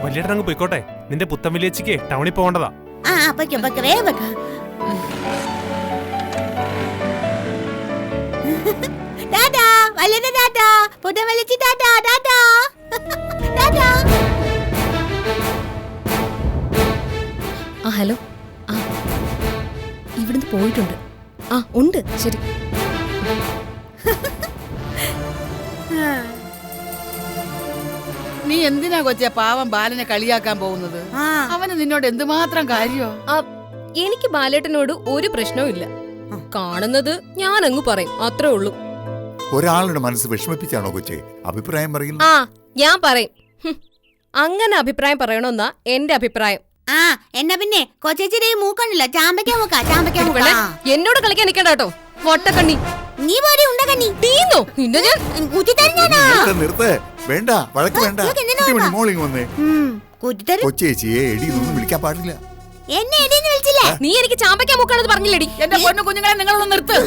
വലിയേട്ടൻ അങ്ങ് പോയിക്കോട്ടെ, നിന്റെ പുത്തൻ വലിയച്ചിക്ക് ടൗണിൽ പോകേണ്ടതാ.
ടാറ്റാ വലിയേട്ട, ടാറ്റാ പുത്തൻ വലിയച്ചി, ടാറ്റാ ടാറ്റാ ടാറ്റാ.
ആ ഹലോ. ആ ഇവിടുന്ന് പോയിട്ടുണ്ട്. ആ ഉണ്ട്, ശരി.
നീ എന്തിനാ കൊച്ചെ പാവം ബാലനെ കളിയാക്കാൻ പോകുന്നത്? അവന് നിന്നോട് എന്തുമാത്രം കാര്യോ?
എനിക്ക് ബാലേട്ടനോട് ഒരു പ്രശ്നവും ഇല്ല. കാണുന്നത് ഞാൻ അങ്ങ് പറയും, അത്രേ ഉള്ളൂ.
ഒരാളുടെ മനസ്സ് വിഷമിപ്പിച്ചാണോ കൊച്ചേ അഭിപ്രായം പറയുന്നു?
ആ ഞാൻ പറയും. അങ്ങനെ അഭിപ്രായം പറയണമെന്നാ എന്റെ അഭിപ്രായം.
ആ എന്നാ പിന്നെ കൊച്ചേച്ചിയുടെ ഈ മൂക്കണ്ടല്ലോ, ചാമ്പയ്ക്കാ മൂക്കാ, ചാമ്പയ്ക്കാ മൂക്കാ.
എന്നോട് കളിക്കാൻ നിൽക്കണ്ട കേട്ടോ, വട്ടക്കണ്ണി.
നീ പോടി ഉണ്ടക്കണ്ണി.
തീന്നോ നിന്നെ ഞാൻ
നിർത്ത്, വേണ്ട, വഴക്ക് വേണ്ട. മോളിങ് വന്നേ. കൊച്ചേച്ചിയെ എടിയൊന്നും വിളിക്കാൻ പാടില്ല.
എന്നെ എടീന്ന് വിളിച്ചില്ലേ?
നീ എനിക്ക് ചാമ്പയ്ക്കാ മൂക്കാണെന്ന് പറഞ്ഞില്ലടി.
എന്റെ പൊന്നു കുഞ്ഞുങ്ങളെ നിങ്ങളൊന്ന് നിർത്ത്.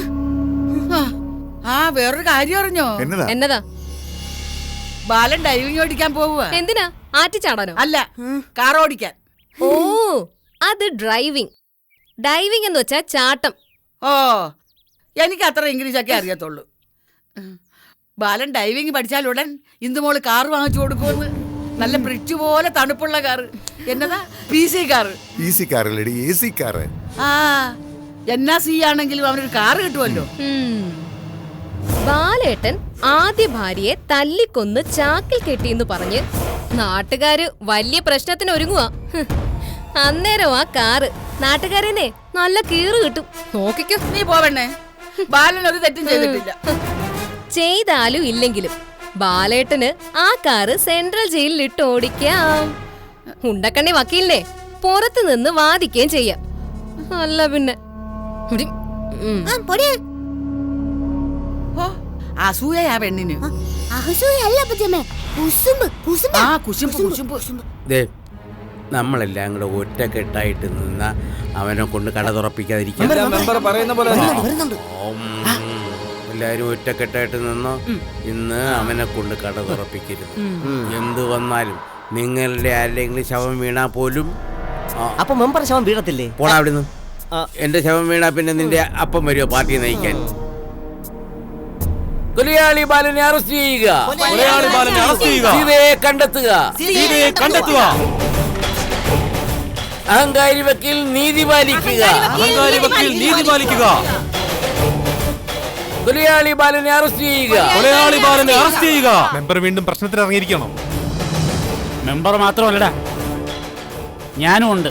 ആ വേറൊരു കാര്യം അറിഞ്ഞോ?
എന്നതാ?
ബാലൻ ഡൈവിംഗ് ഓടിക്കാൻ പോവുക.
എന്തിനാ? ആറ്റിച്ചാടാനോ?
അല്ല, കാർ ഓടിക്കാൻ.
ഓ അത് ഡ്രൈവിംഗ്. ഡൈവിംഗ് എന്ന് വെച്ചാ ചാട്ടം.
ഓ എനിക്ക് അത്ര ഇംഗ്ലീഷൊക്കെ അറിയത്തുള്ളൂ. ബാലൻ ഡൈവിംഗ് പഠിച്ചാലുടൻ ഇന്ദുമോള് കാർ വാങ്ങിച്ചു കൊടുക്കുമെന്ന്. നല്ല ബ്രിഡ്ജ് പോലെ തണുപ്പുള്ള കാറ്. എന്നതാ? PC car.
PC കാറല്ലടി, AC car.
ആ എന്നാ സി ആണെങ്കിലും അവനൊരു കാറ് കിട്ടുമല്ലോ.
ബാലേട്ടൻ ആദ്യ ഭാര്യയെ തല്ലിക്കൊന്ന് ചാക്കിൽ കെട്ടിയെന്ന് പറഞ്ഞ് നാട്ടുകാര് വലിയ പ്രശ്നത്തിന് ഒരുങ്ങുക. അന്നേരം ആ കാറ് നാട്ടുകാരനെ നല്ല കീറ് കിട്ടും. നോക്കിക്കോ.
നീ പോവണ്ണേ, ബാലൻ ഒരു തെറ്റും ചെയ്തിട്ടില്ല.
ചെയ്താലും ഇല്ലെങ്കിലും ബാലേട്ടന് ആ കാറ് സെൻട്രൽ ജയിലിൽ ഇട്ട് ഓടിക്കാം. ഉണ്ടക്കണ്ണി വക്കീലിനെ പുറത്തു നിന്ന് വാദിക്കുകയും ചെയ്യാം. അല്ല പിന്നെ
അസൂയ പെണ്ണിന്.
നമ്മളെല്ലാം കൂടെ ഒറ്റക്കെട്ടായിട്ട് നിന്ന അവനെ കൊണ്ട് കട തുറപ്പിക്കാതിരിക്കാൻ എല്ലാരും ഒറ്റക്കെട്ടായിട്ട് നിന്നോ. ഇന്ന് അവനെ കൊണ്ട് കട തുറപ്പിക്കരുത്. എന്ത് വന്നാലും നിങ്ങളുടെ ആരെങ്കിലും ശവം വീണാ പോലും.
അപ്പൊ മെമ്പർ ശവം വീഴത്തില്ലേ?
പോടാ അവിടുന്ന്. എന്റെ ശവം വീണാ പിന്നെ നിന്റെ അപ്പം വരുമോ പാർട്ടിയെ നയിക്കാൻ? കൊലയാളി ബാലനെ അറസ്റ്റ് ചെയ്യുക. കണ്ടെത്തുക. അഹങ്കാരി വക്കീൽ നീതി പാലിക്കുക. കൊലയാളി ബാലനെ അറസ്റ്റ് ചെയ്യുക.
മെമ്പർ വീണ്ടും പ്രശ്നത്തിൽ ഇറങ്ങിയിരിക്കണോ?
മെമ്പർ മാത്രമല്ലടാ, ഞാനും ഉണ്ട്.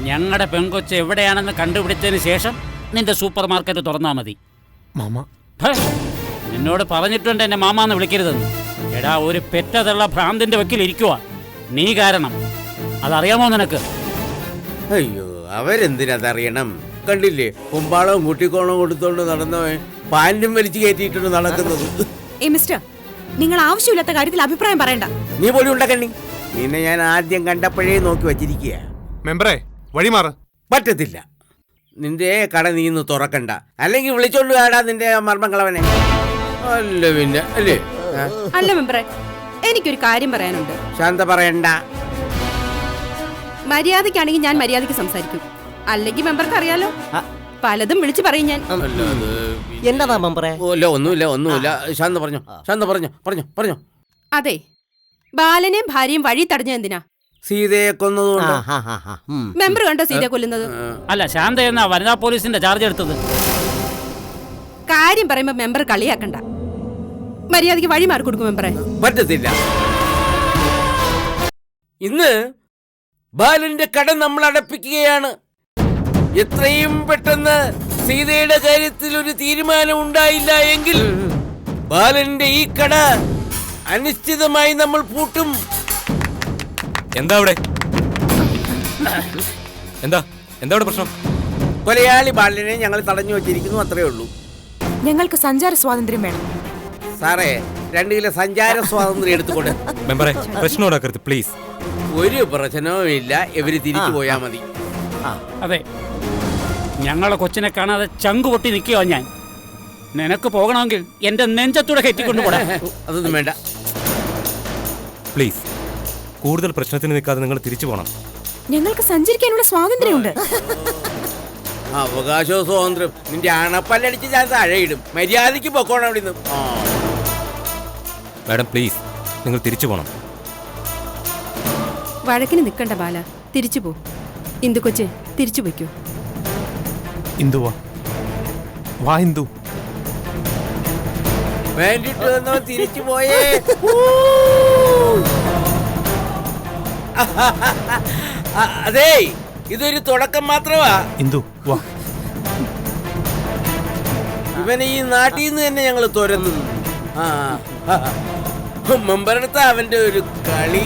ഞങ്ങളുടെ പെൺകൊച്ച് എവിടെയാണെന്ന് കണ്ടുപിടിച്ചതിന് ശേഷം നിന്റെ സൂപ്പർ മാർക്കറ്റ് തുറന്നാ മതി.
മാമ
നിന്നോട് പറഞ്ഞിട്ടുണ്ട് എന്നെ മാമാന്ന് വിളിക്കരുതെന്ന്. എടാ, ഒരു പെറ്റതുള്ള ഭ്രാന്തിന്റെ വക്കിൽ ഇരിക്കുക നീ കാരണം. അതറിയാമോ നിനക്ക്?
അയ്യോ, അവരെന്തിനതറിയണം? കണ്ടില്ലേ, കുമ്പാളവും കുട്ടിക്കോണവും കൊടുത്തോണ്ട് നടന്നവൻ പാൻറ്റും വലിച്ചു കയറ്റിയിട്ടുണ്ട് നടക്കുന്നത്.
മിസ്റ്റർ, നിങ്ങൾ ആവശ്യമില്ലാത്ത കാര്യത്തിൽ അഭിപ്രായം പറയണ്ട.
നീ പോലും ഉണ്ടക്കണ്ണി, നിന്നെ ഞാൻ ആദ്യം കണ്ടപ്പോഴേ നോക്കി വച്ചിരിക്കുക.
മെമ്പറെ വഴിമാറ്.
പറ്റത്തില്ല. നിന്റെ കട നീ ഇന്ന് തുറക്കണ്ട, അല്ലെങ്കിൽ വിളിച്ചോണ്ട് കാടാ നിന്റെ മർമ്മങ്ങളവനെ. അല്ല പിന്നെ അല്ലേ?
അല്ല മെമ്പറെ, എനിക്കൊരു കാര്യം പറയാനുണ്ട്.
ശാന്ത പറയണ്ട.
മര്യാദക്കാണെങ്കിൽ ഞാൻ മര്യാദക്ക് സംസാരിക്കും, അല്ലെങ്കിൽ മെമ്പർക്ക് അറിയാലോ പലതും വിളിച്ചു പറയും ഞാൻ.
എന്താ മെമ്പറെ?
ഒന്നുമില്ല. ശാന്ത പറഞ്ഞോ.
അതെ, ബാലനെയും ഭാര്യയും വഴി തടഞ്ഞ എന്തിനാ?
സീതയെ കൊന്നതുകൊണ്ട്.
മെമ്പർ കണ്ടോ സീതയെ കൊല്ലുന്നത്?
അല്ല, ശാന്ത എന്നാ വനിതാ പോലീസിന്റെ ചാർജ് എടുത്തത്.
കാര്യം പറയുമ്പോ മെമ്പർ കളിയാക്കണ്ട. മര്യാദക്ക് വഴി മാറി കൊടുക്കും മെമ്പറെ.
പറ്റത്തില്ല. ഇന്ന് ബാലന്റെ കട നമ്മൾ അടപ്പിക്കുകയാണ്. എത്രയും പെട്ടെന്ന് സീതയുടെ കാര്യത്തിൽ ഒരു തീരുമാനം ഉണ്ടായില്ല എങ്കിൽ ബാലന്റെ ഈ കട അനിശ്ചിതമായി നമ്മൾ പൂട്ടും.
എന്താ അവിടെ പ്രശ്നം?
കൊലയാളി ബാലനെ ഞങ്ങൾ തടഞ്ഞു വെച്ചിരിക്കുന്നു, അത്രേ ഉള്ളൂ.
ഞങ്ങൾക്ക് സഞ്ചാര സ്വാതന്ത്ര്യം വേണം
സാറേ. 2 കിലോ സഞ്ചാര സ്വാതന്ത്ര്യം എടുത്തുകൊണ്ട്.
മെമ്പറെ പ്രശ്നം ഉണ്ടാക്കരുത് പ്ലീസ്.
ഒരു പ്രശ്നവും ഇല്ല, ഇവര് തിരിച്ചു പോയാ മതി.
അതെ, ഞങ്ങളെ കൊച്ചിനെ കാണാതെ ചങ്കു പൊട്ടി നിൽക്കുക ഞാൻ. നിനക്ക് പോകണമെങ്കിൽ എന്റെ നെഞ്ചത്തൂടെ കയറ്റിക്കൊണ്ടു പോടാ.
അതൊന്നും വേണ്ട
പ്ലീസ്. കൂടുതൽ പ്രശ്നത്തിന് നിൽക്കാതെ നിങ്ങൾ തിരിച്ചു പോകണം.
ഞങ്ങൾക്ക് സഞ്ചരിക്കാനുള്ള സ്വാതന്ത്ര്യമുണ്ട്.
അവകാശവും സ്വാതന്ത്ര്യം നിന്റെ അണപ്പല്ലടിച്ച് ഞാൻ താഴെയിടും. മര്യാദയ്ക്ക് പൊക്കോണം അവിടെ നിന്ന്.
മാഡം പ്ലീസ്, നിങ്ങൾ തിരിച്ചു പോകണം.
വഴക്കിന് നിൽക്കണ്ട ബാല, തിരിച്ചു പോ. ഇന്ദു കൊച്ചെ, തിരിച്ചു വയ്ക്കൂ.
ഇന്ദു വാ ഇന്ദു.
വേണ്ടിട്ട് വന്നവൻ തിരിച്ചു പോയേ. അതേ, ഇതൊരു തുടക്കം മാത്രമാ.
ഇന്ദു വാ.
ഇവനെ ഈ നാട്ടിൽ നിന്ന് തന്നെ ഞങ്ങൾ തുരന്നു. മെമ്പറടുത്ത അവന്റെ ഒരു കളി.